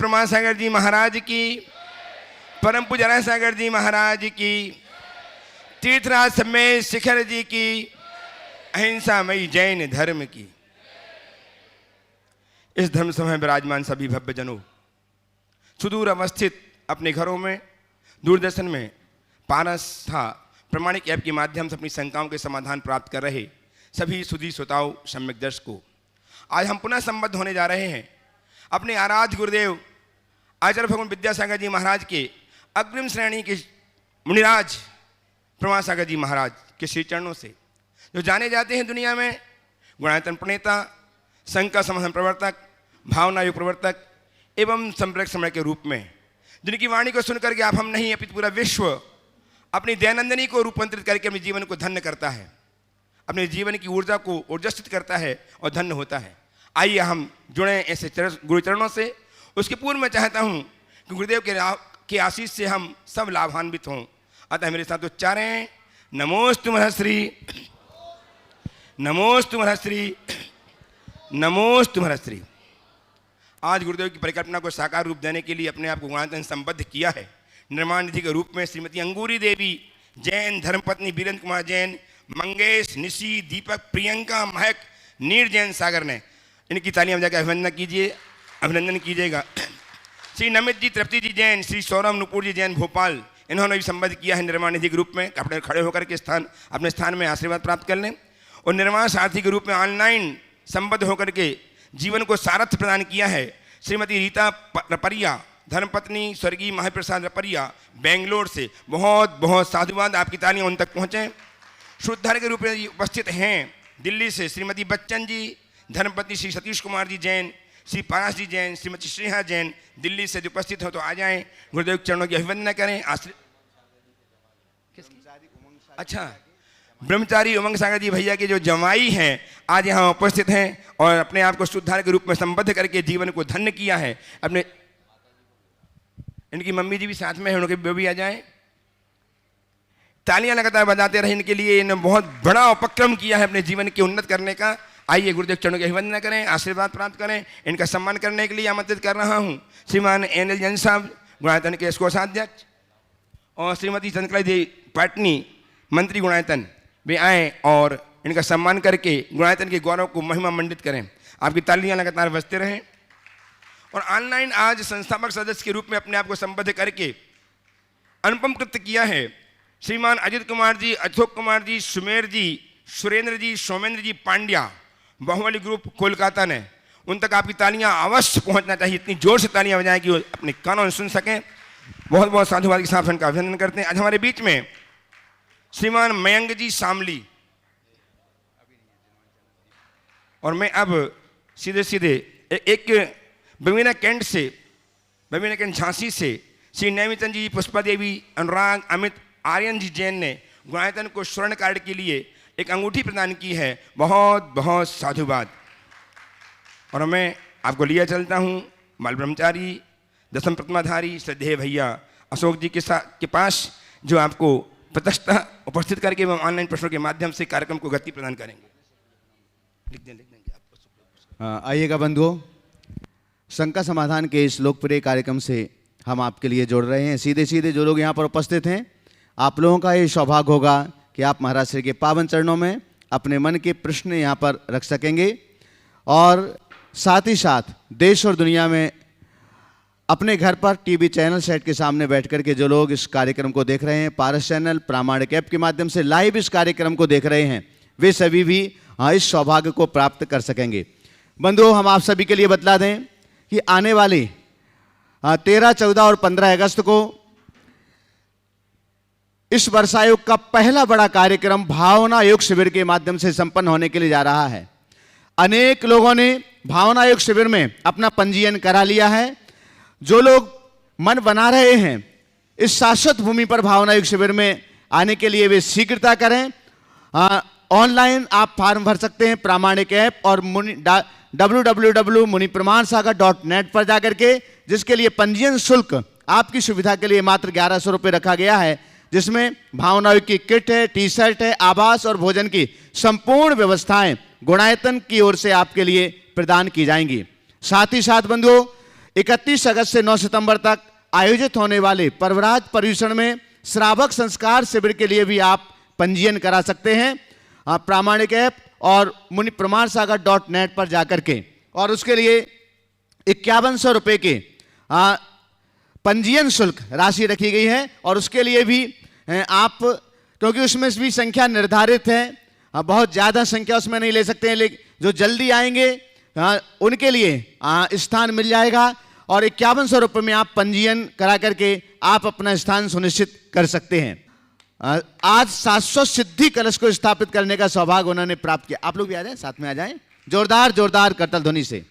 प्रमाण सागर जी महाराज की, परम पूज्य नारायण सागर जी महाराज की, तीर्थराज समेत शिखर जी की, अहिंसामयी जैन धर्म की। इस धर्म सभा में विराजमान सभी भव्यजनों, सुदूर अवस्थित अपने घरों में, दूरदर्शन में पारस्था प्रमाणिक ऐप के माध्यम से अपनी शंकाओं के समाधान प्राप्त कर रहे सभी सुधी श्रोताओं, सम्यक दर्शकों, आज हम पुनः संबद्ध होने जा रहे हैं अपने आराध्य गुरुदेव आचार्य भगवान विद्यासागर जी महाराज के अग्रिम श्रेणी के मुनिराज प्रमाण सागर जी महाराज के श्री चरणों से, जो जाने जाते हैं दुनिया में गुणायतन प्रणेता, शंका समाधान प्रवर्तक, भावना युग प्रवर्तक एवं संप्रेरक समय के रूप में, जिनकी वाणी को सुनकर के आप हम नहीं अपितु पूरा विश्व अपनी दैनंदिनी को रूपांतरित करके अपने जीवन को धन्य करता है, अपने जीवन की ऊर्जा को ऊर्जास्थित करता है और धन्य होता है। आइए हम जुड़े ऐसे गुरु चरणों से। उसके पूर्व में चाहता हूँ कि गुरुदेव के आशीष से हम सब लाभान्वित हों। अतः मेरे साथ उच्चारें, नमोस्तु महर्षि, नमोस्तु महर्षि, नमोस्तु महर्षि। आज गुरुदेव की परिकल्पना को साकार रूप देने के लिए अपने आप को गुणायतन संबद्ध किया है निर्माण निधि के रूप में श्रीमती अंगूरी देवी जैन, धर्मपत्नी वीरेंद्र कुमार जैन, मंगेश, निशी, दीपक, प्रियंका, महक, नीर जैन सागर ने। इनकी तालियां बजाकर अभिनंदन कीजिएगा। श्री नमित जी तृप्ति जी जैन, श्री सौरभ नुपुर जी जैन भोपाल, इन्होंने भी संबद्ध किया है निर्माण निधि के रूप में। अपने खड़े होकर के अपने स्थान में आशीर्वाद प्राप्त कर लें। और निर्माण सारथी के रूप में ऑनलाइन संबद्ध होकर के जीवन को सारथ्य प्रदान किया है श्रीमती रीता रपरिया, धर्मपत्नी स्वर्गीय महाप्रसाद रपरिया, बेंगलोर से। बहुत बहुत साधुवाद, आपकी तालियां उन तक पहुँचें। शुद्धार के रूप में उपस्थित हैं दिल्ली से श्रीमती बच्चन जी, धर्मपत्नी श्री सतीश कुमार जी जैन, श्री पारस जी जैन, श्रीमती श्रेहा जैन, दिल्ली से जो उपस्थित हो तो आ जाएं, गुरुदेव चरणों की अभिवंदना करें। अच्छा, ब्रह्मचारी उमंग सागर जी भैया के जो जमाई हैं आज यहाँ उपस्थित हैं और अपने आप को शुद्धार के रूप में संबद्ध करके जीवन को धन्य किया है। अपने इनकी मम्मी जी भी साथ में है, उनके भी आ जाएं। तालियां लगातार बजाते रहे इनके लिए। इन्होंने बहुत बड़ा उपक्रम किया है अपने जीवन के उन्नत करने का। आइए गुरुदेव चरणों की अभिवंदना करें, आशीर्वाद प्राप्त करें। इनका सम्मान करने के लिए आमंत्रित कर रहा हूं श्रीमान एनएल जैन साहब, गुणायतन के कोषाध्यक्ष, और श्रीमती चंद्रकला जी पाटनी, मंत्री गुणायतन, वे आए और इनका सम्मान करके गुणायतन के गौरव को महिमा मंडित करें। आपकी तालियां लगातार बजते रहें। और ऑनलाइन आज संस्थापक सदस्य के रूप में अपने आप को संबद्ध करके अनुपम कृत्य किया है श्रीमान अजित कुमार जी, अशोक कुमार जी, सुमेर जी, सुरेंद्र जी, सोमेंद्र जी पांड्या, बाहुबली ग्रुप कोलकाता ने। उन तक आपकी तालियां अवश्य पहुंचना चाहिए। इतनी जोर से तालियां बजाएं कि वो अपने कानों में सुन सकें। बहुत बहुत साधुवाद के साथ उनका अभिनंदन करते हैं। आज हमारे बीच में श्रीमान मयंक जी शामली, और मैं अब सीधे सीधे एक बवीना कैंट झांसी से श्री नैमितन जी, पुष्पा देवी, अनुराग, अमित, आर्यन जी जैन ने गुणायतन को स्वर्ण कार्ड के लिए एक अंगूठी प्रदान की है। बहुत बहुत साधुवाद। और मैं आपको लिया चलता हूँ बाल ब्रह्मचारी, दसम प्रतिमाधारी श्रद्धेय भैया अशोक जी के पास, जो आपको प्रत्यक्षतः उपस्थित करके एवं ऑनलाइन प्रश्नों के माध्यम से कार्यक्रम को गति प्रदान करेंगे। लिख देंगे आप। आइएगा बंधुओं, शंका समाधान के इस लोकप्रिय कार्यक्रम से हम आपके लिए जोड़ रहे हैं। सीधे सीधे जो लोग यहाँ पर उपस्थित हैं, आप लोगों का ये सौभाग्य होगा कि आप महाराज श्री के पावन चरणों में अपने मन के प्रश्न यहाँ पर रख सकेंगे। और साथ ही साथ देश और दुनिया में अपने घर पर टीवी चैनल सेट के सामने बैठ कर के जो लोग इस कार्यक्रम को देख रहे हैं, पारस चैनल, प्रामाणिक ऐप के माध्यम से लाइव इस कार्यक्रम को देख रहे हैं, वे सभी भी इस सौभाग्य को प्राप्त कर सकेंगे। बंधुओं, हम आप सभी के लिए बतला दें कि आने वाली 13, 14 और 15 अगस्त को इस वर्षायोग का पहला बड़ा कार्यक्रम भावना योग शिविर के माध्यम से संपन्न होने के लिए जा रहा है। अनेक लोगों ने भावना योग शिविर में अपना पंजीयन करा लिया है। जो लोग मन बना रहे हैं इस शाश्वत भूमि पर भावना योग शिविर में आने के लिए, वे शीघ्रता करें। ऑनलाइन आप फॉर्म भर सकते हैं प्रामाणिक ऐप और www.munipramansagar.net पर जाकर के, जिसके लिए पंजीयन शुल्क आपकी सुविधा के लिए मात्र 1100 रुपये रखा गया है, जिसमें भावना योग की किट है, टी शर्ट है, आवास और भोजन की संपूर्ण व्यवस्थाएं गुणायतन की ओर से आपके लिए प्रदान की जाएंगी। साथ ही साथ बंधुओं, 31 अगस्त से 9 सितंबर तक आयोजित होने वाले पर्वराज पर्यूषण में श्रावक संस्कार शिविर के लिए भी आप पंजीयन करा सकते हैं प्रामाणिक ऐप और मुनि प्रमाण सागर.net पर जाकर के, और उसके लिए 5100 रुपये के पंजीयन शुल्क राशि रखी गई है। और उसके लिए भी आप, क्योंकि उसमें भी संख्या निर्धारित है, बहुत ज़्यादा संख्या उसमें नहीं ले सकते हैं, लेकिन जो जल्दी आएंगे उनके लिए स्थान मिल जाएगा और 5100 रुपये में आप पंजीयन करा करके आप अपना स्थान सुनिश्चित कर सकते हैं। आज 700 सिद्धि कलश को स्थापित करने का सौभाग्य उन्होंने प्राप्त किया। आप लोग भी आ जाएं, साथ में आ जाएं, जोरदार जोरदार करतल ध्वनि से।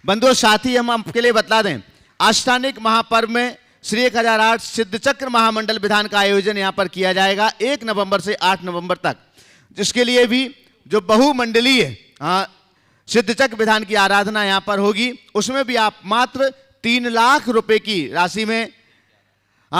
बंधुओं साथी, हम आपके लिए बतला दें, आष्टानिक महापर्व में श्री 1008 सिद्ध चक्र महामंडल विधान का आयोजन यहाँ पर किया जाएगा 1 नवंबर से 8 नवंबर तक, जिसके लिए भी जो बहुमंडलीय सिद्ध चक्र विधान की आराधना यहाँ पर होगी, उसमें भी आप मात्र 3 लाख रुपए की राशि में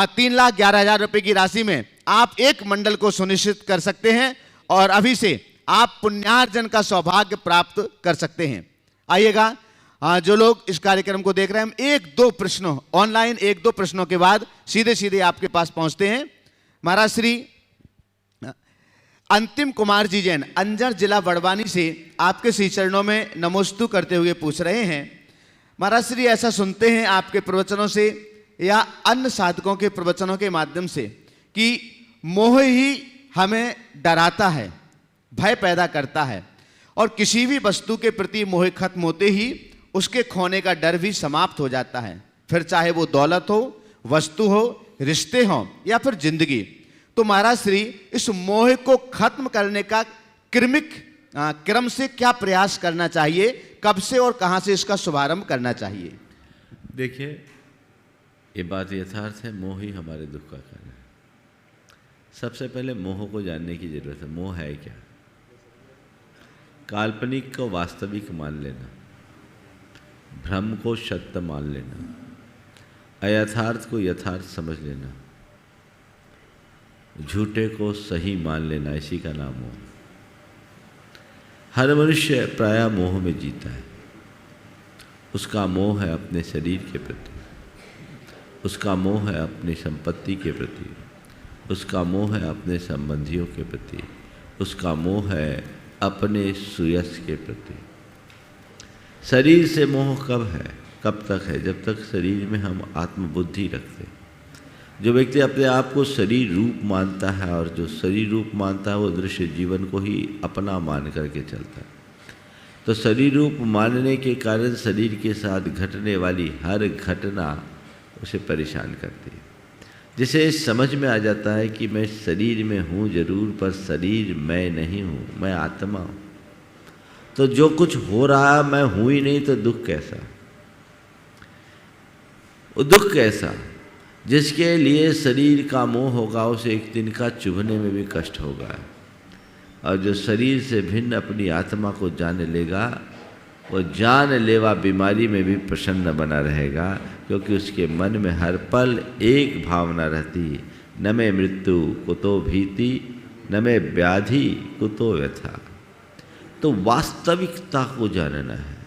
3,11,000 रुपए की राशि में आप एक मंडल को सुनिश्चित कर सकते हैं और अभी से आप पुण्यार्जन का सौभाग्य प्राप्त कर सकते हैं। आइएगा, जो लोग इस कार्यक्रम को देख रहे हैं, हम 1-2 प्रश्नों ऑनलाइन 1-2 प्रश्नों के बाद सीधे सीधे आपके पास पहुंचते हैं। महाराज श्री अंतिम कुमार जी जैन अंजर जिला बड़वानी से आपके श्री चरणों में नमोस्तु करते हुए पूछ रहे हैं, महाराज श्री ऐसा सुनते हैं आपके प्रवचनों से या अन्य साधकों के प्रवचनों के माध्यम से कि मोह ही हमें डराता है, भय पैदा करता है, और किसी भी वस्तु के प्रति मोह खत्म होते ही उसके खोने का डर भी समाप्त हो जाता है, फिर चाहे वो दौलत हो, वस्तु हो, रिश्ते हों या फिर जिंदगी। तो महाराज श्री इस मोह को खत्म करने का क्रम से क्या प्रयास करना चाहिए, कब से और कहां से इसका शुभारंभ करना चाहिए? देखिए, ये बात यथार्थ है, मोह ही हमारे दुख का कारण है। सबसे पहले मोह को जानने की जरूरत है। मोह है क्या? काल्पनिक को वास्तविक मान लेना, भ्रम को सत्य मान लेना, अयथार्थ को यथार्थ समझ लेना, झूठे को सही मान लेना, इसी का नाम मोह। हर मनुष्य प्रायः मोह में जीता है। उसका मोह है अपने शरीर के प्रति, उसका मोह है अपनी संपत्ति के प्रति, उसका मोह है अपने संबंधियों के प्रति, उसका मोह है अपने सुयश के प्रति। शरीर से मोह कब है, कब तक है? जब तक शरीर में हम आत्मबुद्धि रखते। जो व्यक्ति अपने आप को शरीर रूप मानता है और जो शरीर रूप मानता है वो दृश्य जीवन को ही अपना मान करके चलता है। तो शरीर रूप मानने के कारण शरीर के साथ घटने वाली हर घटना उसे परेशान करती है। जिसे समझ में आ जाता है कि मैं शरीर में हूँ जरूर, पर शरीर मैं नहीं हूँ, मैं आत्मा हूँ, तो जो कुछ हो रहा मैं हूँ ही नहीं, तो दुख कैसा? वो दुख कैसा? जिसके लिए शरीर का मोह होगा उसे एक दिन का चुभने में भी कष्ट होगा, और जो शरीर से भिन्न अपनी आत्मा को जान लेगा वो जान लेवा बीमारी में भी प्रसन्न बना रहेगा, क्योंकि उसके मन में हर पल एक भावना रहती, न में मृत्यु कुतो भीति, न में व्याधि कुतो व्यथा। तो वास्तविकता को जानना है।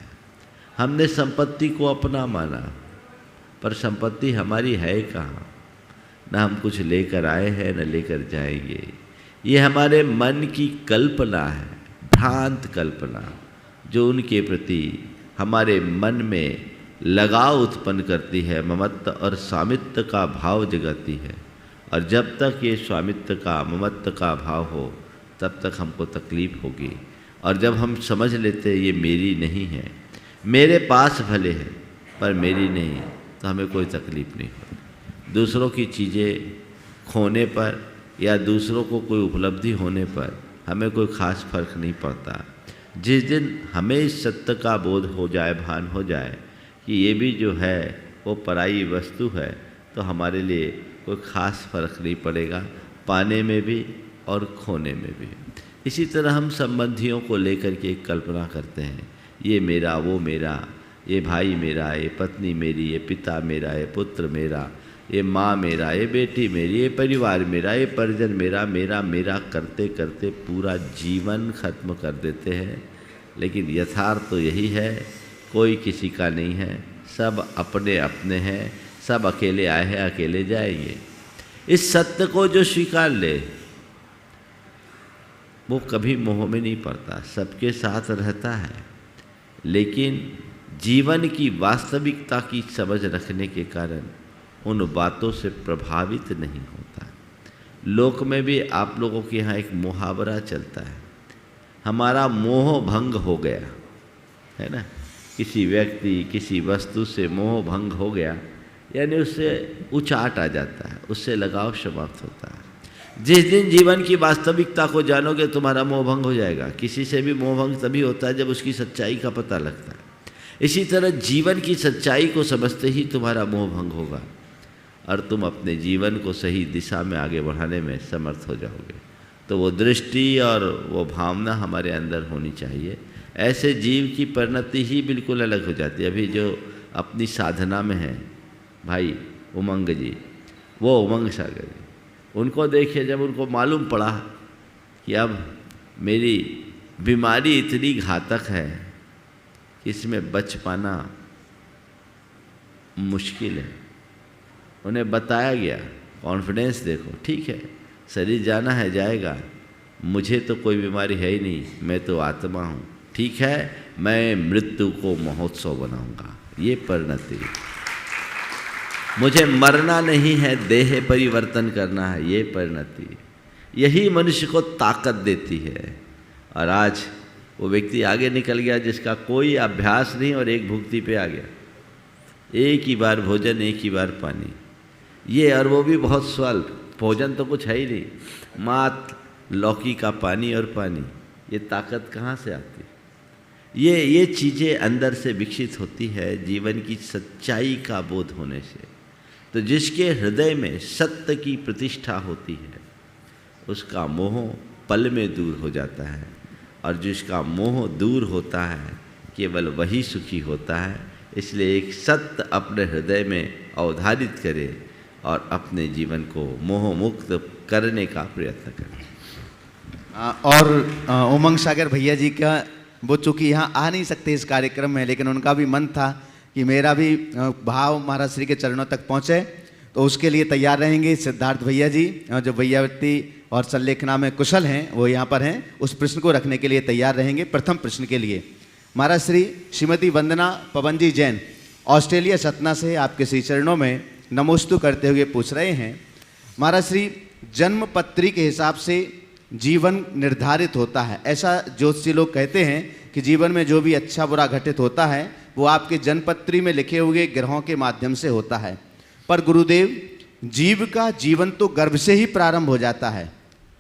हमने संपत्ति को अपना माना, पर संपत्ति हमारी है कहाँ? न हम कुछ लेकर आए हैं न लेकर जाएंगे। ये हमारे मन की कल्पना है, भ्रांत कल्पना, जो उनके प्रति हमारे मन में लगाव उत्पन्न करती है, ममत्व और स्वामित्व का भाव जगाती है। और जब तक ये स्वामित्व का, ममत्व का भाव हो तब तक हमको तकलीफ होगी। और जब हम समझ लेते ये मेरी नहीं है, मेरे पास भले है पर मेरी नहीं है, तो हमें कोई तकलीफ नहीं होती। दूसरों की चीज़ें खोने पर या दूसरों को कोई उपलब्धि होने पर हमें कोई खास फर्क नहीं पड़ता। जिस दिन हमें इस सत्य का बोध हो जाए, भान हो जाए कि ये भी जो है वो पराई वस्तु है, तो हमारे लिए कोई खास फर्क नहीं पड़ेगा, पाने में भी और खोने में भी। इसी तरह हम संबंधियों को लेकर के एक कल्पना करते हैं, ये मेरा, वो मेरा, ये भाई मेरा, ये पत्नी मेरी, ये पिता मेरा, ये पुत्र मेरा, ये माँ मेरा, ये बेटी मेरी, ये परिवार मेरा, ये परिजन मेरा, मेरा मेरा करते करते पूरा जीवन खत्म कर देते हैं। लेकिन यथार्थ तो यही है, कोई किसी का नहीं है, सब अपने अपने हैं, सब अकेले आए हैं अकेले जाएंगे। इस सत्य को जो स्वीकार ले वो कभी मोह में नहीं पड़ता, सबके साथ रहता है, लेकिन जीवन की वास्तविकता की समझ रखने के कारण उन बातों से प्रभावित नहीं होता। लोक में भी आप लोगों के यहाँ एक मुहावरा चलता है, हमारा मोह भंग हो गया, है ना। किसी व्यक्ति किसी वस्तु से मोह भंग हो गया यानी उससे उचाट आ जाता है, उससे लगाव समाप्त होता है। जिस दिन जीवन की वास्तविकता को जानोगे तुम्हारा मोह भंग हो जाएगा। किसी से भी मोह भंग तभी होता है जब उसकी सच्चाई का पता लगता है। इसी तरह जीवन की सच्चाई को समझते ही तुम्हारा मोह भंग होगा और तुम अपने जीवन को सही दिशा में आगे बढ़ाने में समर्थ हो जाओगे। तो वो दृष्टि और वो भावना हमारे अंदर होनी चाहिए। ऐसे जीव की परिणति ही बिल्कुल अलग हो जाती है। अभी जो अपनी साधना में है भाई उमंग जी, वो उमंग सागर जी, उनको देखिए, जब उनको मालूम पड़ा कि अब मेरी बीमारी इतनी घातक है कि इसमें बच पाना मुश्किल है, उन्हें बताया गया, कॉन्फिडेंस देखो, ठीक है शरीर जाना है जाएगा, मुझे तो कोई बीमारी है ही नहीं, मैं तो आत्मा हूँ, ठीक है मैं मृत्यु को महोत्सव बनाऊंगा। ये परिणति, मुझे मरना नहीं है, देह परिवर्तन करना है, ये परिणति, यही मनुष्य को ताकत देती है। और आज वो व्यक्ति आगे निकल गया जिसका कोई अभ्यास नहीं और एक भुक्ति पे आ गया, एक ही बार भोजन एक ही बार पानी, ये और वो भी बहुत स्वल्प, भोजन तो कुछ है ही नहीं, मात्र लौकी का पानी और पानी, ये ताकत कहाँ से आती है? ये चीज़ें अंदर से विकसित होती है जीवन की सच्चाई का बोध होने से। तो जिसके हृदय में सत्य की प्रतिष्ठा होती है उसका मोह पल में दूर हो जाता है, और जिसका मोह दूर होता है केवल वही सुखी होता है। इसलिए एक सत्य अपने हृदय में अवधारित करे और अपने जीवन को मोह मुक्त करने का प्रयत्न करें। और उमंग सागर भैया जी का, वो चूँकि यहाँ आ नहीं सकते इस कार्यक्रम में, लेकिन उनका भी मन था कि मेरा भी भाव महाराज श्री के चरणों तक पहुँचे, तो उसके लिए तैयार रहेंगे सिद्धार्थ भैया जी, जो वैयावृत्ति और संलेखना में कुशल हैं, वो यहाँ पर हैं, उस प्रश्न को रखने के लिए तैयार रहेंगे। प्रथम प्रश्न के लिए महाराज श्री श्रीमती वंदना पवन जी जैन ऑस्ट्रेलिया सतना से आपके श्री चरणों में नमोस्तु करते हुए पूछ रहे हैं, महाराज श्री जन्म पत्री के हिसाब से जीवन निर्धारित होता है, ऐसा ज्योतिषी लोग कहते हैं कि जीवन में जो भी अच्छा बुरा घटित होता है वो आपके जन्मपत्री में लिखे हुए ग्रहों के माध्यम से होता है। पर गुरुदेव, जीव का जीवन तो गर्भ से ही प्रारंभ हो जाता है,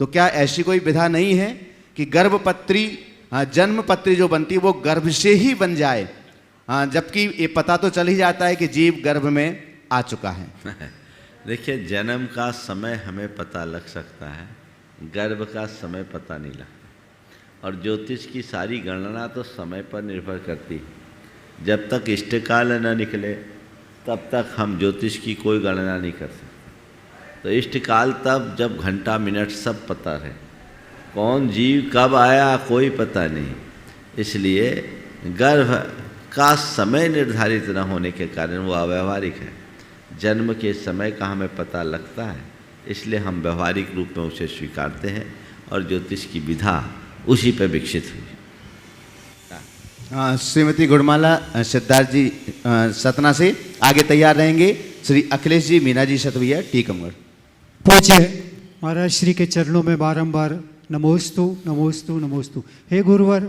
तो क्या ऐसी कोई विधा नहीं है कि गर्भपत्री, जन्मपत्री जो बनती है वो गर्भ से ही बन जाए, जबकि ये पता तो चल ही जाता है कि जीव गर्भ में आ चुका है? देखिए, जन्म का समय हमें पता लग सकता है, गर्भ का समय पता नहीं लगता। और ज्योतिष की सारी गणना तो समय पर निर्भर करती है। जब तक इष्टकाल न निकले तब तक हम ज्योतिष की कोई गणना नहीं कर सकते। तो इष्टकाल तब जब घंटा मिनट सब पता है, कौन जीव कब आया कोई पता नहीं। इसलिए गर्भ का समय निर्धारित न होने के कारण वो अव्यावहारिक है। जन्म के समय का हमें पता लगता है, इसलिए हम व्यवहारिक रूप में उसे स्वीकारते हैं और ज्योतिष की विधा उसी पर विकसित हुई। श्रीमती गुड़माला सिद्धार्थ जी सतना से आगे तैयार रहेंगे। श्री अखिलेश जी मीना जी सतवैया टीकमगढ़। पूज्य महाराज श्री के चरणों में बारंबार नमोस्तु नमोस्तु नमोस्तु। हे गुरुवर,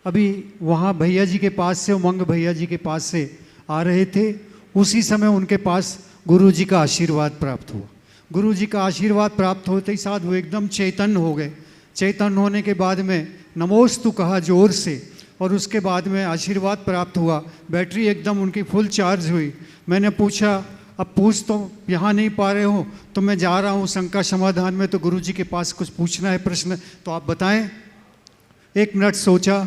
अभी वहाँ भैया जी के पास से, उमंग भैया जी के पास से आ रहे थे, उसी समय उनके पास गुरु जी का आशीर्वाद प्राप्त हुआ। गुरु जी का आशीर्वाद प्राप्त होते ही साथ वो एकदम चैतन्य हो गए। चैतन्य होने के बाद में नमोस्तु कहा जोर से, और उसके बाद में आशीर्वाद प्राप्त हुआ। बैटरी एकदम उनकी फुल चार्ज हुई। मैंने पूछा, अब पूछ तो यहाँ नहीं पा रहे हो, तो मैं जा रहा हूँ शंका समाधान में, तो गुरु जी के पास कुछ पूछना है प्रश्न, तो आप बताएं। 1 मिनट सोचा,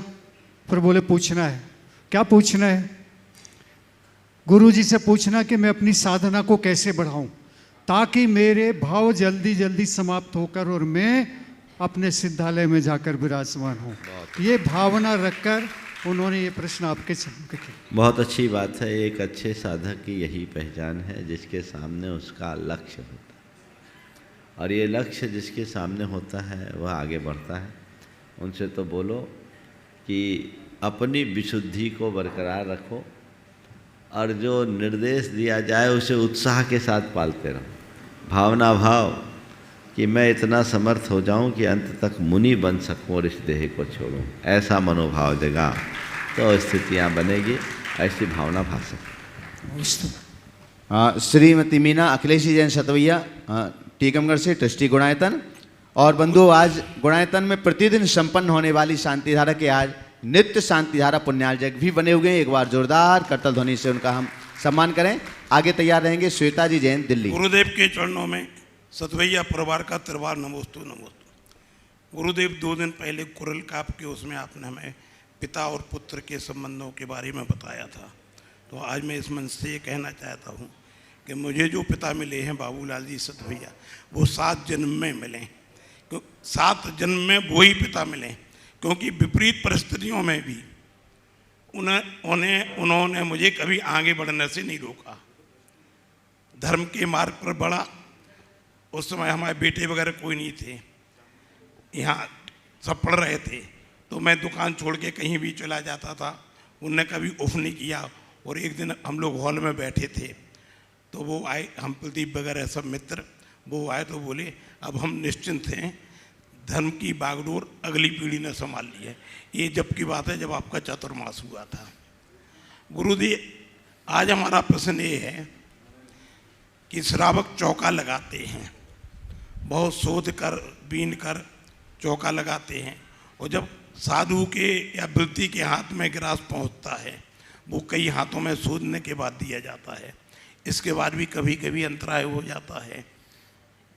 फिर बोले पूछना है। क्या पूछना है? गुरु जी से पूछना कि मैं अपनी साधना को कैसे बढ़ाऊं ताकि मेरे भाव जल्दी जल्दी समाप्त होकर और मैं अपने सिद्धालय में जाकर विराजमान हूँ। ये भावना रखकर उन्होंने ये प्रश्न आपके सामने किया। बहुत अच्छी बात है। एक अच्छे साधक की यही पहचान है जिसके सामने उसका लक्ष्य होता है, और ये लक्ष्य जिसके सामने होता है वह आगे बढ़ता है। उनसे तो बोलो कि अपनी विशुद्धि को बरकरार रखो और जो निर्देश दिया जाए उसे उत्साह के साथ पालते रहो। भावना भाव कि मैं इतना समर्थ हो जाऊं कि अंत तक मुनि बन सकूं और इस देह को छोड़ूं, ऐसा मनोभाव देगा तो स्थितियां बनेगी, ऐसी भावना भा सकती। श्रीमती मीना अखिलेशी जैन सतवैया टीकमगढ़ से ट्रस्टी गुणायतन। और बंधु, आज गुणायतन में प्रतिदिन संपन्न होने वाली शांतिधारा के आज नित्य शांतिधारा पुण्याल यज्ञ भी बने हुए हैं। एक बार जोरदार करतल ध्वनि से उनका हम सम्मान करें। आगे तैयार रहेंगे श्वेता जी जैन दिल्ली। गुरुदेव के चरणों में सतवैया परिवार का त्रिवार नमोस्तु नमोस्तु। गुरुदेव 2 दिन पहले कुरल काप के उसमें आपने हमें पिता और पुत्र के संबंधों के बारे में बताया था, तो आज मैं इस मंच से ये कहना चाहता हूँ कि मुझे जो पिता मिले हैं बाबूलाल जी सतवैया, वो 7 जन्म में मिले, 7 जन्म में वही पिता मिले, क्योंकि विपरीत परिस्थितियों में भी उन्होंने मुझे कभी आगे बढ़ने से नहीं रोका। धर्म के मार्ग पर बढ़ा। उस समय हमारे बेटे वगैरह कोई नहीं थे, यहाँ सब पढ़ रहे थे, तो मैं दुकान छोड़ के कहीं भी चला जाता था। उनने कभी उफ नहीं किया। और एक दिन हम लोग हॉल में बैठे थे, तो वो आए, हम प्रदीप वगैरह सब मित्र, वो आए तो बोले अब हम निश्चिंत हैं, धर्म की बागडोर अगली पीढ़ी ने संभाल ली है। ये जब की बात है जब आपका चातुर्मास हुआ था। गुरुदेव, आज हमारा प्रश्न ये है कि श्रावक चौका लगाते हैं, बहुत शोध कर बीन कर चौका लगाते हैं, और जब साधु के या वृत्ति के हाथ में गिलास पहुंचता है, वो कई हाथों में शोधने के बाद दिया जाता है। इसके बाद भी कभी कभी अंतराय हो जाता है।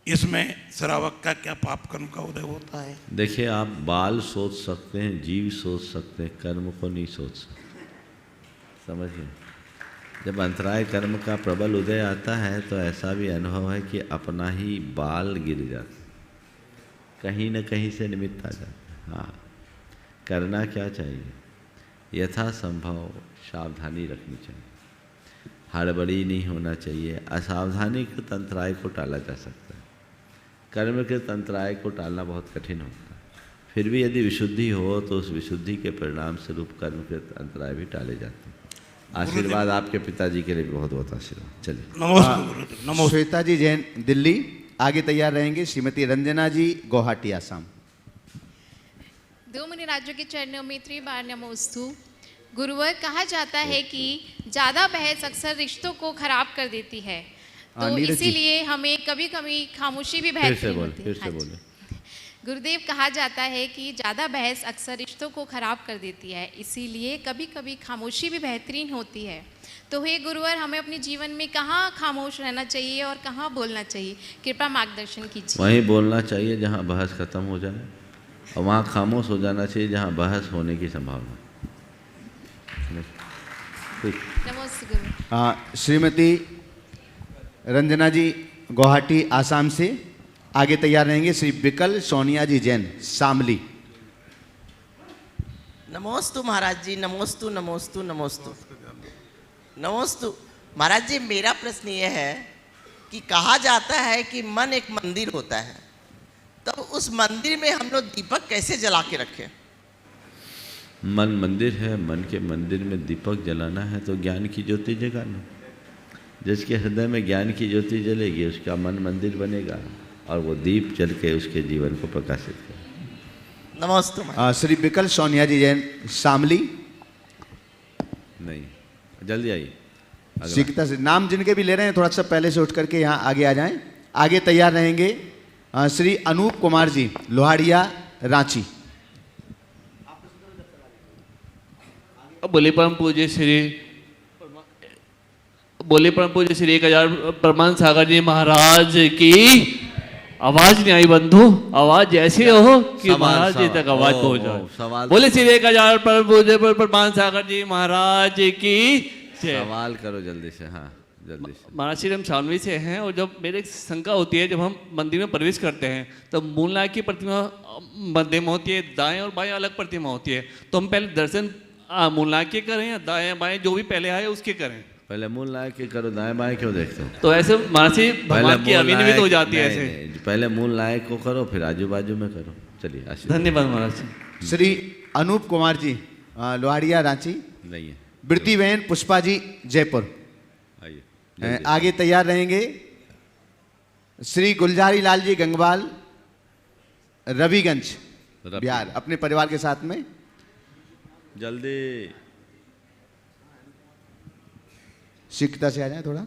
इसमें श्रावक का क्या पाप कर्म का उदय होता है? देखिए, आप बाल सोच सकते हैं, जीव सोच सकते हैं, कर्म को नहीं सोच सकते। समझिए, जब अंतराय कर्म का प्रबल उदय आता है तो ऐसा भी अनुभव है कि अपना ही बाल गिर जाता, कहीं न कहीं से निमित्त आ जाता। हाँ, करना क्या चाहिए? यथा संभव सावधानी रखनी चाहिए, हड़बड़ी नहीं होना चाहिए। असावधानी के अंतराय को टाला जा सकता है, कर्म के अंतराय को टालना बहुत कठिन होता है। फिर भी यदि विशुद्धि हो तो उस विशुद्धि के परिणाम स्वरूप कर्म के अंतराय भी टाले जाते हैं। आशीर्वाद आपके पिताजी के लिए भी बहुत बहुत आशीर्वाद। चलिए, नमस्ते। श्वेता जी जैन दिल्ली। आगे तैयार रहेंगे श्रीमती रंजना जी गुवाहाटी आसाम। 2 मुनि राज्यों के चरणों में त्रिबार नमोस्तु। गुरुवर, कहा जाता है कि ज़्यादा बहस अक्सर रिश्तों को खराब कर देती है, तो इसीलिए हमें कभी कभी खामोशी भी बेहतरीन होती है। फिर से बोले। गुरुदेव, कहा जाता है कि ज़्यादा बहस अक्सर रिश्तों को खराब कर देती है, इसीलिए कभी कभी खामोशी भी बेहतरीन होती है। तो हे गुरुवर, हमें अपने जीवन में कहाँ खामोश रहना चाहिए और कहाँ बोलना चाहिए? कृपया मार्गदर्शन कीजिए। वहीं बोलना चाहिए जहाँ बहस खत्म हो जाए, और वहाँ खामोश हो जाना चाहिए जहाँ बहस होने की संभावना। नमस्ते गुरु। श्रीमती रंजना जी गुवाहाटी आसाम से। आगे तैयार रहेंगे श्री विकल सोनिया जी जैन शामली। नमोस्तु महाराज जी, नमोस्तु नमोस्तु नमोस्तु नमोस्तु। महाराज जी, मेरा प्रश्न ये है कि कहा जाता है कि मन एक मंदिर होता है, तब उस मंदिर में हम लोग दीपक कैसे जला के रखें? मन मंदिर है, मन के मंदिर में दीपक जलाना है तो ज्ञान की ज्योति जगाना। जिसके हृदय में ज्ञान की ज्योति जलेगी उसका मन मंदिर बनेगा, और वो दीप जल के उसके जीवन को प्रकाशित करे। नमस्ते। श्री विकल सोनिया जी जैन शामली। नहीं, जल्दी आइए। सीखता से नाम जिनके भी ले रहे हैं थोड़ा सा पहले से उठ करके यहाँ आगे आ जाएं। आगे तैयार रहेंगे श्री अनूप कुमार जी लोहाड़िया रांची। बोले परम पूज्य श्री 1000 परमान सागर जी महाराज की आवाज नहीं आई बंधु, आवाज ऐसी हो कि महाराज जी तक आवाज पहुंच जाए। बोले श्री 1000 परम पूज्य परमान सागर जी महाराज की सवाल करो जल्दी से। हाँ, जल्दी से। महाराज श्री हम शामली से हैं, और जब मेरे एक शंका होती है, जब हम मंदिर में प्रवेश करते हैं तो मूलनायक की प्रतिमा मध्य में होती है, दाएं और बाएं अलग प्रतिमा होती है, तो हम पहले दर्शन मुला के करें या दाएं बाएं जो भी पहले आए उसके करें? पहले मूल लाए के करो, दाएं बाएं क्यों देखते हो? तो ऐसे महाराज जी भगवान की अभिनवित हो जाती है नहीं, ऐसे। नहीं, पहले मूल लाए को करो फिर आजू बाजू में करो। चलिए आशीर्वाद। धन्यवाद महाराज जी। श्री अनूप कुमार जी लोहाड़िया रांची, नहीं है, वृत्ति बहन पुष्पा जी जयपुर, आइए। आगे तैयार रहेंगे। श्री गुलजारी लाल जी गंगवाल रविगंज बिहार, अपने परिवार के साथ में। जल्दी शीघ्रता से आ जाए थोड़ा।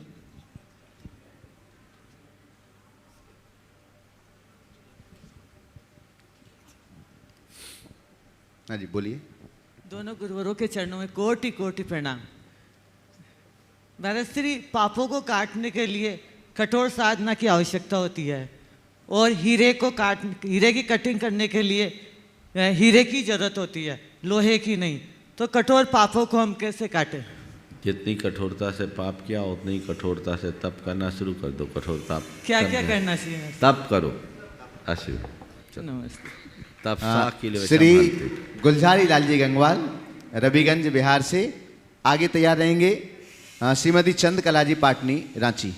हाँ जी बोलिए। दोनों गुरुवरों के चरणों में कोटि कोटि प्रणाम। महाराज श्री, पापों को काटने के लिए कठोर साधना की आवश्यकता होती है और हीरे की कटिंग करने के लिए हीरे की जरूरत होती है, लोहे की नहीं। तो कठोर पापों को हम कैसे काटें? जितनी कठोरता से पाप किया उतनी ही कठोरता से तप करना शुरू कर दो। कठोरता क्या क्या करना चाहिए? तप करो। आशीर्वाद। नमस्ते। तप साख के लिए श्री गुलजारी लाल जी गंगवाल रविगंज बिहार से। आगे तैयार रहेंगे श्रीमती चंद्रकला जी पाटनी रांची।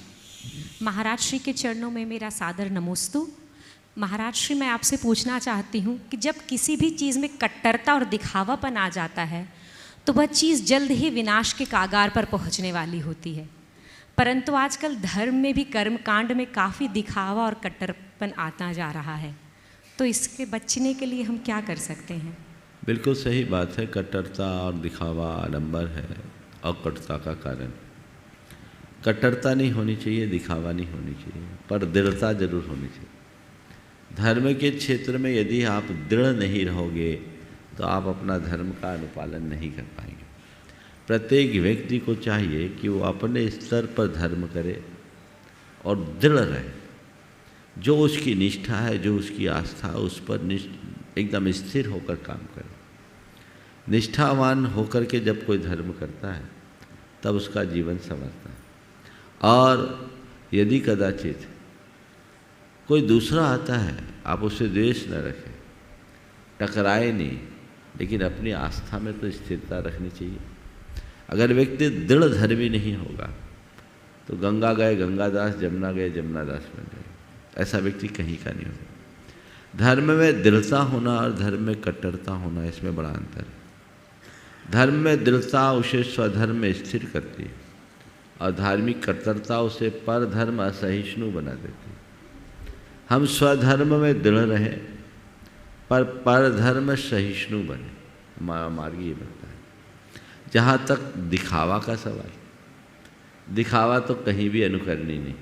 महाराज श्री के चरणों में मेरा सादर नमोस्तु। महाराज श्री, मैं आपसे पूछना चाहती हूँ कि जब किसी भी चीज़ में कट्टरता और दिखावापन आ जाता है तो वह चीज़ जल्द ही विनाश के कागार पर पहुँचने वाली होती है, परंतु आजकल धर्म में भी कर्म कांड में काफ़ी दिखावा और कट्टरपन आता जा रहा है, तो इसके बचने के लिए हम क्या कर सकते हैं? बिल्कुल सही बात है। कट्टरता और दिखावा आडंबर है और कटुता का कारण। कट्टरता नहीं होनी चाहिए, दिखावा नहीं होनी चाहिए, पर दृढ़ता जरूर होनी चाहिए। धर्म के क्षेत्र में यदि आप दृढ़ नहीं रहोगे तो आप अपना धर्म का अनुपालन नहीं कर पाएंगे। प्रत्येक व्यक्ति को चाहिए कि वो अपने स्तर पर धर्म करे और दृढ़ रहे। जो उसकी निष्ठा है, जो उसकी आस्था, उस पर एकदम स्थिर होकर काम करे। निष्ठावान होकर के जब कोई धर्म करता है तब उसका जीवन संवरता है। और यदि कदाचित कोई दूसरा आता है, आप उससे द्वेष न रखें, टकराए नहीं, लेकिन अपनी आस्था में तो स्थिरता रखनी चाहिए। अगर व्यक्ति दृढ़ धर्मी नहीं होगा तो गंगा गए गंगादास, जमुना गए जमुनादास बन जाए। ऐसा व्यक्ति कहीं का नहीं होगा। धर्म में दृढ़ता होना और धर्म में कट्टरता होना, इसमें बड़ा अंतर है। धर्म में दृढ़ता उसे स्वधर्म में स्थिर करती है और धार्मिक कट्टरता उसे पर धर्म असहिष्णु बना देती है। हम स्वधर्म में दृढ़ रहें पर धर्म सहिष्णु बने, मार्ग ये बनता है। जहाँ तक दिखावा का सवाल, दिखावा तो कहीं भी अनुकरणीय नहीं,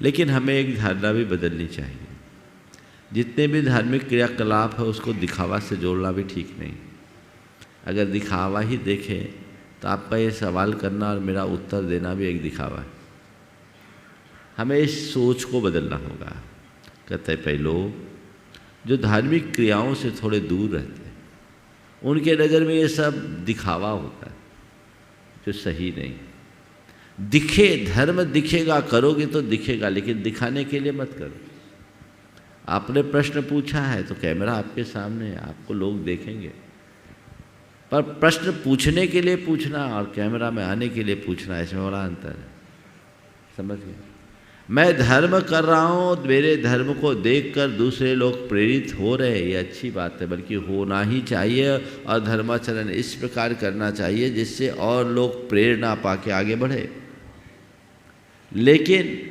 लेकिन हमें एक धारणा भी बदलनी चाहिए। जितने भी धार्मिक क्रियाकलाप है उसको दिखावा से जोड़ना भी ठीक नहीं। अगर दिखावा ही देखें तो आपका ये सवाल करना और मेरा उत्तर देना भी एक दिखावा है। हमें इस सोच को बदलना होगा। कहते हैं लोग जो धार्मिक क्रियाओं से थोड़े दूर रहते हैं, उनके नज़र में ये सब दिखावा होता है, जो सही नहीं। दिखे, धर्म दिखेगा, करोगे तो दिखेगा, लेकिन दिखाने के लिए मत करो। आपने प्रश्न पूछा है तो कैमरा आपके सामने है, आपको लोग देखेंगे, पर प्रश्न पूछने के लिए पूछना और कैमरा में आने के लिए पूछना, इसमें बड़ा अंतर है। समझ गए? मैं धर्म कर रहा हूँ, मेरे धर्म को देखकर दूसरे लोग प्रेरित हो रहे हैं, ये अच्छी बात है, बल्कि होना ही चाहिए। और धर्माचरण इस प्रकार करना चाहिए जिससे और लोग प्रेरणा पाके आगे बढ़े। लेकिन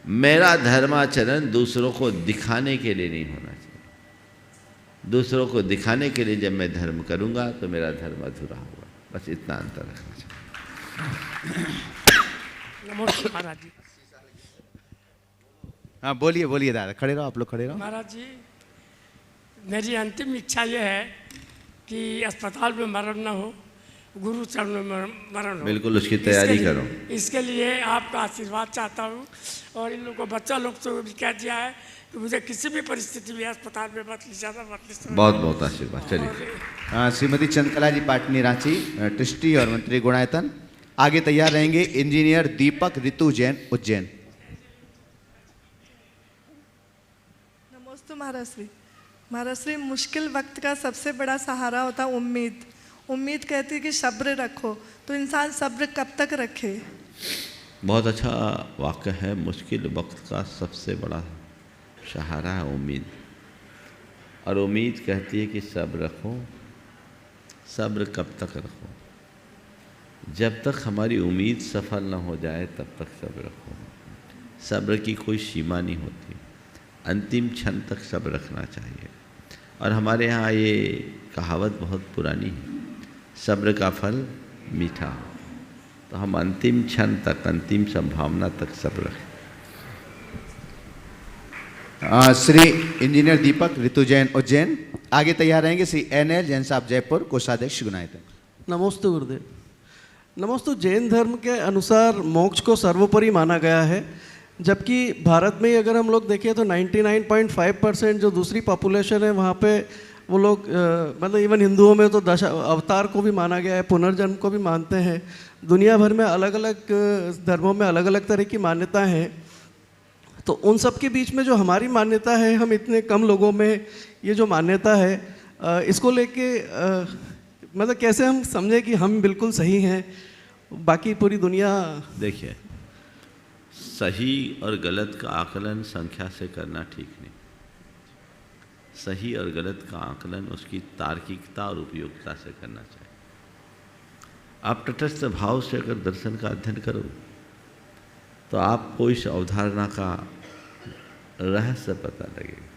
मेरा धर्माचरण दूसरों को दिखाने के लिए नहीं होना चाहिए। दूसरों को दिखाने के लिए जब मैं धर्म करूँगा तो मेरा धर्म अधूरा होगा। बस इतना अंतर रखना चाहिए। नमस्ते महाराज जी। हाँ बोलिए बोलिए दादा, खड़े रहो, आप लोग खड़े रहो। महाराज जी, मेरी अंतिम इच्छा यह है कि अस्पताल में मरण न हो, गुरु चरण में मरण हो। बिल्कुल उसकी तैयारी करो। इसके लिए आपका आशीर्वाद चाहता हूँ। और इन लोगों को बच्चा लोग तो भी कह दिया है कि मुझे किसी भी परिस्थिति में अस्पताल में मत ले जाना, मत ले जाना। बहुत बहुत आशीर्वाद। चलिए। श्रीमती चंद्रकला जी पाटनी रांची, ट्रस्टी और मंत्री गुणायतन। आगे तैयार रहेंगे इंजीनियर दीपक ऋतु जैन उज्जैन। नमस्ते महाराज श्री। महाराज श्री, मुश्किल वक्त का सबसे बड़ा सहारा होता है उम्मीद, उम्मीद कहती है कि सब्र रखो, तो इंसान सब्र कब तक रखे? बहुत अच्छा वाक़या है। मुश्किल वक्त का सबसे बड़ा सहारा है उम्मीद, और उम्मीद कहती है कि सब्र रखो। सब्र कब तक रखो? जब तक हमारी उम्मीद सफल न हो जाए तब तक सब्र रखो। सब्र की कोई सीमा नहीं होती, अंतिम क्षण तक सब्र रखना चाहिए। और हमारे यहाँ ये कहावत बहुत पुरानी है, सब्र का फल मीठा हो। तो हम अंतिम क्षण तक, अंतिम संभावना तक सब्र रखें। श्री इंजीनियर दीपक ऋतु जैन उज्जैन, आगे तैयार रहेंगे श्री NL जैन साहब जयपुर, कोषाध्यक्ष गुनायतन। नमोस्तु गुरुदेव। नमोस्तु। जैन धर्म के अनुसार मोक्ष को सर्वोपरि माना गया है, जबकि भारत में अगर हम लोग देखें तो 99.5% जो दूसरी पॉपुलेशन है वहाँ पे वो लोग मतलब इवन हिंदुओं में तो दश अवतार को भी माना गया है, पुनर्जन्म को भी मानते हैं। दुनिया भर में अलग अलग धर्मों में अलग अलग तरह की मान्यता है। तो उन सब के बीच में जो हमारी मान्यता है, हम इतने कम लोगों में ये जो मान्यता है, इसको लेके मतलब कैसे हम समझें कि हम बिल्कुल सही हैं, बाकी पूरी दुनिया। देखिए, सही और गलत का आकलन संख्या से करना ठीक नहीं। सही और गलत का आकलन उसकी तार्किकता और उपयोगिता से करना चाहिए। आप तटस्थ भाव से अगर दर्शन का अध्ययन करो तो आपको इस अवधारणा का रहस्य पता लगेगा।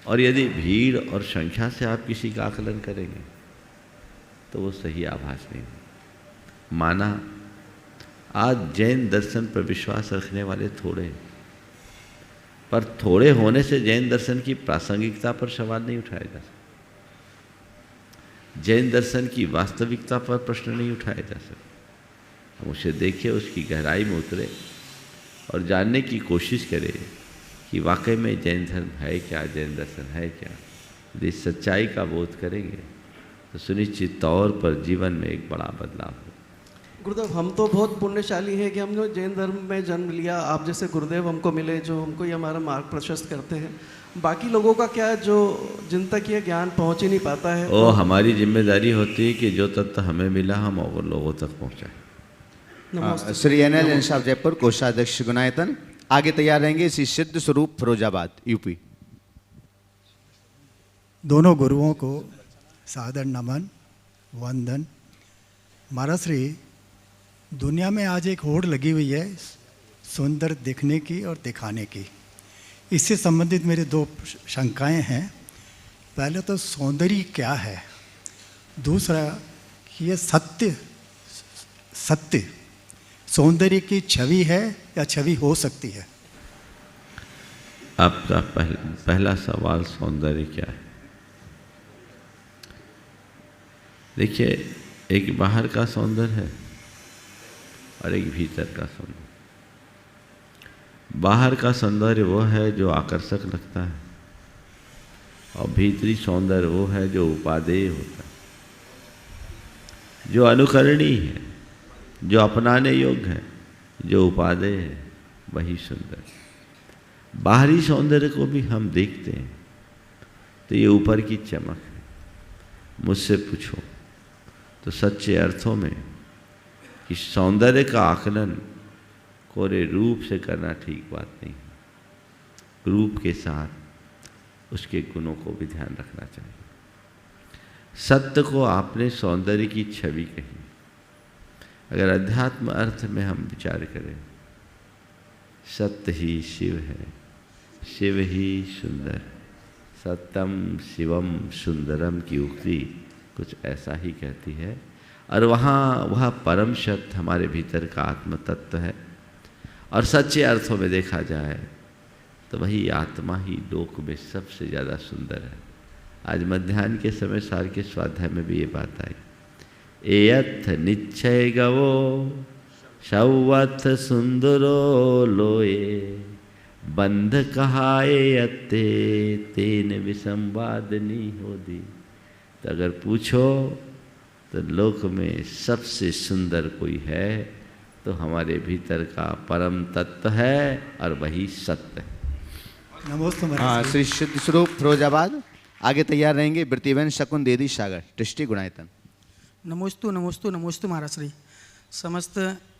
और यदि भीड़ और संख्या से आप किसी का आकलन करेंगे तो वो सही आभास नहीं। माना आज जैन दर्शन पर विश्वास रखने वाले थोड़े, पर थोड़े होने से जैन दर्शन की प्रासंगिकता पर सवाल नहीं उठाया जा सकता। जैन दर्शन की वास्तविकता पर प्रश्न नहीं उठाया जा सकता। हम उसे देखें, उसकी गहराई में उतरे और जानने की कोशिश करें कि वाकई में जैन धर्म है क्या, जैन दर्शन है क्या। यदि सच्चाई का बोध करेंगे तो सुनिश्चित तौर पर जीवन में एक बड़ा बदलाव हो। गुरुदेव, हम तो बहुत पुण्यशाली हैं कि हमने जैन धर्म में जन्म लिया। आप जैसे गुरुदेव हमको मिले जो हमको ये हमारा मार्ग प्रशस्त करते हैं। बाकी लोगों का क्या, जो जिन तक ये ज्ञान पहुंच ही नहीं पाता है, वो हमारी जिम्मेदारी होती है कि जो तत्व हमें मिला हम और लोगों तक पहुँचाएँ। श्री NL जैन साहब जयपुर, कोषाध्यक्ष गुनायतन, आगे तैयार रहेंगे श्री सिद्ध स्वरूप फिरोजाबाद यूपी। दोनों गुरुओं को सादर नमन वंदन। महाराज श्री, दुनिया में आज एक होड़ लगी हुई है सुंदर दिखने की और दिखाने की। इससे संबंधित मेरे दो शंकाएं हैं। पहले तो सौंदर्य क्या है, दूसरा कि ये सत्य सौंदर्य की छवि है या छवि हो सकती है? आपका पहला सवाल सौंदर्य क्या है? देखिए, एक बाहर का सौंदर्य है और एक भीतर का सौंदर्य। बाहर का सौंदर्य वो है जो आकर्षक लगता है, और भीतरी सौंदर्य वो है जो उपादेय होता है, जो अनुकरणीय है, जो अपनाने योग्य है, जो उपादेय है, वही सुंदर। बाहरी सौंदर्य को भी हम देखते हैं तो ये ऊपर की चमक है। मुझसे पूछो तो सच्चे अर्थों में कि सौंदर्य का आकलन कोरे रूप से करना ठीक बात नहीं है। रूप के साथ उसके गुणों को भी ध्यान रखना चाहिए। सत्य को आपने सौंदर्य की छवि कही। अगर अध्यात्म अर्थ में हम विचार करें, सत्य ही शिव है, शिव ही सुंदर, सत्यम शिवम सुंदरम की उक्ति कुछ ऐसा ही कहती है। और वह परम सत्य हमारे भीतर का आत्म तत्व है। और सच्चे अर्थों में देखा जाए तो वही आत्मा ही लोक में सबसे ज़्यादा सुंदर है। आज मध्याह्न के समय सार के स्वाध्याय में भी ये बात आई। एयथ निश्चय गवो शवथ सुंदरो लोए, बंध कहाए अत्ते तेन विसंवादनी हो दी। तो अगर पूछो तो लोक में सबसे सुंदर कोई है तो हमारे भीतर का परम तत्व है और वही सत्य है। हाँ, श्री सिद्ध स्वरूप फिरोजाबाद, आगे तैयार रहेंगे वृत्तिवन शकुन देदी सागर, दृष्टि गुणायतन। नमोस्तु नमोस्तु नमोस्तु महाराज श्री। समस्त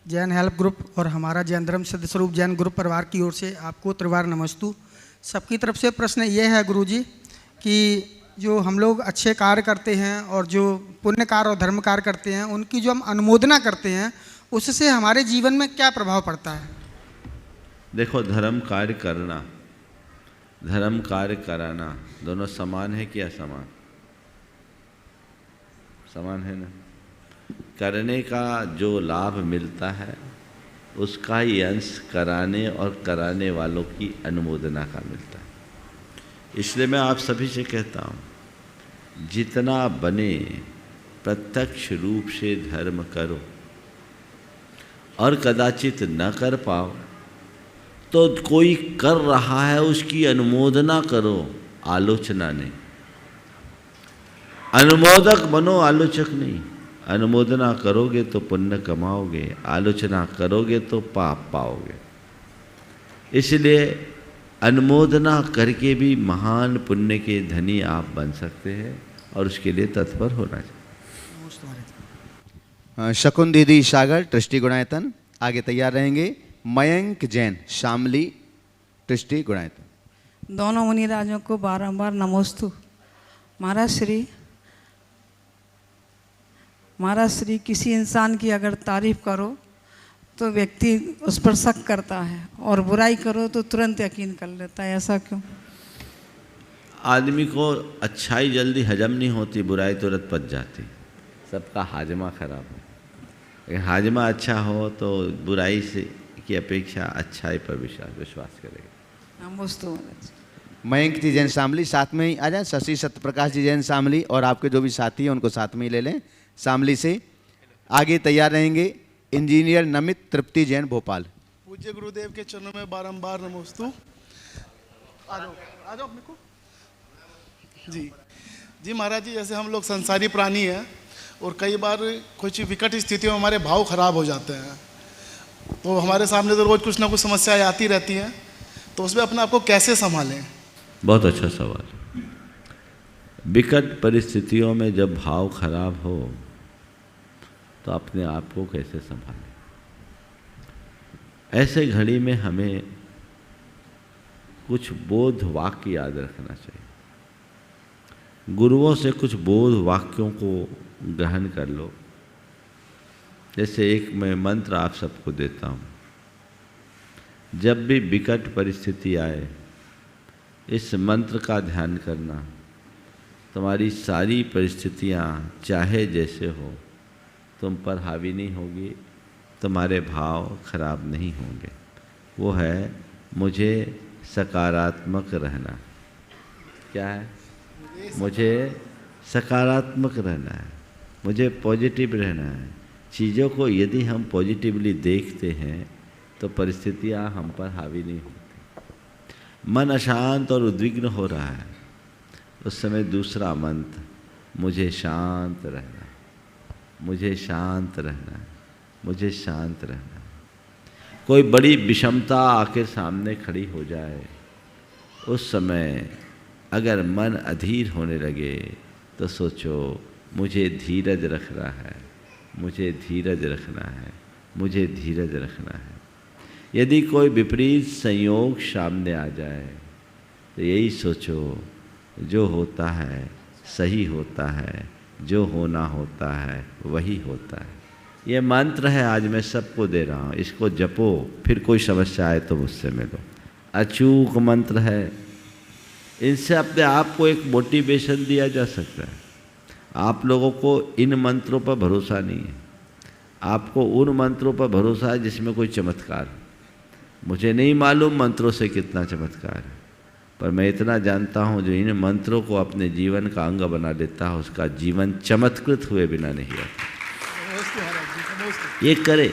जैन हेल्प ग्रुप और हमारा जैन धर्म सिद्ध स्वरूप जैन ग्रुप परिवार की ओर से आपको त्रिवार नमोस्तु। सबकी तरफ से प्रश्न ये है गुरुजी कि जो हम लोग अच्छे कार्य करते हैं और जो पुण्य कार्य और धर्म कार्य करते हैं उनकी जो हम अनुमोदना करते हैं उससे हमारे जीवन में क्या प्रभाव पड़ता है? देखो, धर्म कार्य करना, धर्म कार्य कराना दोनों समान है कि असमान? समान है ना। करने का जो लाभ मिलता है उसका ही अंश कराने और कराने वालों की अनुमोदना का मिलता है। इसलिए मैं आप सभी से कहता हूँ, जितना बने प्रत्यक्ष रूप से धर्म करो, और कदाचित न कर पाओ तो कोई कर रहा है उसकी अनुमोदना करो, आलोचना नहीं। अनुमोदक बनो, आलोचक नहीं। अनुमोदना करोगे तो पुण्य कमाओगे, आलोचना करोगे तो पाप पाओगे। इसलिए अनुमोदना करके भी महान पुण्य के धनी आप बन सकते हैं और उसके लिए तत्पर होना चाहिए। शकुन दीदी सागर, ट्रस्टी गुणायतन आगे तैयार रहेंगे। मयंक जैन शामली, ट्रस्टी गुणायतन। दोनों मुनिराजों को बारंबार नमोस्तु। महाराज श्री किसी इंसान की अगर तारीफ करो तो व्यक्ति उस पर शक करता है और बुराई करो तो तुरंत यकीन कर लेता है, ऐसा क्यों? आदमी को अच्छाई जल्दी हजम नहीं होती, बुराई तुरंत पच जाती। सबका हाजमा खराब है। अगर हाजमा अच्छा हो तो बुराई से की अपेक्षा अच्छाई पर विश्वास करेगा। नमोस्तु। मयंक जी जैन शामली, साथ में ही आ जाए। शशि सत्यप्रकाश जी जैन शामली और आपके जो भी साथी हैं उनको साथ में ही ले लें शामली से। आगे तैयार रहेंगे इंजीनियर नमित तृप्ति जैन भोपाल। पूज्य गुरुदेव के चरणों में बारंबार नमोस्तु। आ जाओ अपने को जी महाराज जी, जैसे हम लोग संसारी प्राणी हैं और कई बार कुछ विकट स्थितियों में हमारे भाव खराब हो जाते हैं, तो हमारे सामने तो रोज कुछ ना कुछ समस्याएं आती रहती हैं, तो उसमें अपने आप को कैसे संभालें? बहुत अच्छा सवाल। विकट परिस्थितियों में जब भाव खराब हो तो अपने आप को कैसे संभालें? ऐसे घड़ी में हमें कुछ बोध वाक्य याद रखना चाहिए। गुरुओं से कुछ बोध वाक्यों को ग्रहण कर लो। जैसे एक मैं मंत्र आप सबको देता हूँ, जब भी विकट परिस्थिति आए इस मंत्र का ध्यान करना, तुम्हारी सारी परिस्थितियाँ चाहे जैसे हो तुम पर हावी नहीं होगी, तुम्हारे भाव खराब नहीं होंगे। वो है मुझे सकारात्मक रहना। क्या है? मुझे सकारात्मक रहना है, मुझे पॉजिटिव रहना है। चीज़ों को यदि हम पॉजिटिवली देखते हैं तो परिस्थितियाँ हम पर हावी नहीं होती। मन अशांत और उद्विग्न हो रहा है, उस समय दूसरा मंत्र, मुझे शांत रहना, मुझे शांत रहना, मुझे शांत रहना। कोई बड़ी विषमता आकर सामने खड़ी हो जाए, उस समय अगर मन अधीर होने लगे तो सोचो मुझे धीरज रखना है, मुझे धीरज रखना है, मुझे धीरज रखना है। यदि कोई विपरीत संयोग सामने आ जाए तो यही सोचो जो होता है सही होता है, जो होना होता है वही होता है। ये मंत्र है, आज मैं सबको दे रहा हूँ, इसको जपो, फिर कोई समस्या आए तो मुझसे मिलो। अचूक मंत्र है, इनसे अपने आप को एक मोटिवेशन दिया जा सकता है। आप लोगों को इन मंत्रों पर भरोसा नहीं है, आपको उन मंत्रों पर भरोसा है जिसमें कोई चमत्कार। मुझे नहीं मालूम मंत्रों से कितना चमत्कार है, पर मैं इतना जानता हूँ जो इन मंत्रों को अपने जीवन का अंग बना लेता है उसका जीवन चमत्कृत हुए बिना नहीं रहता। ये करे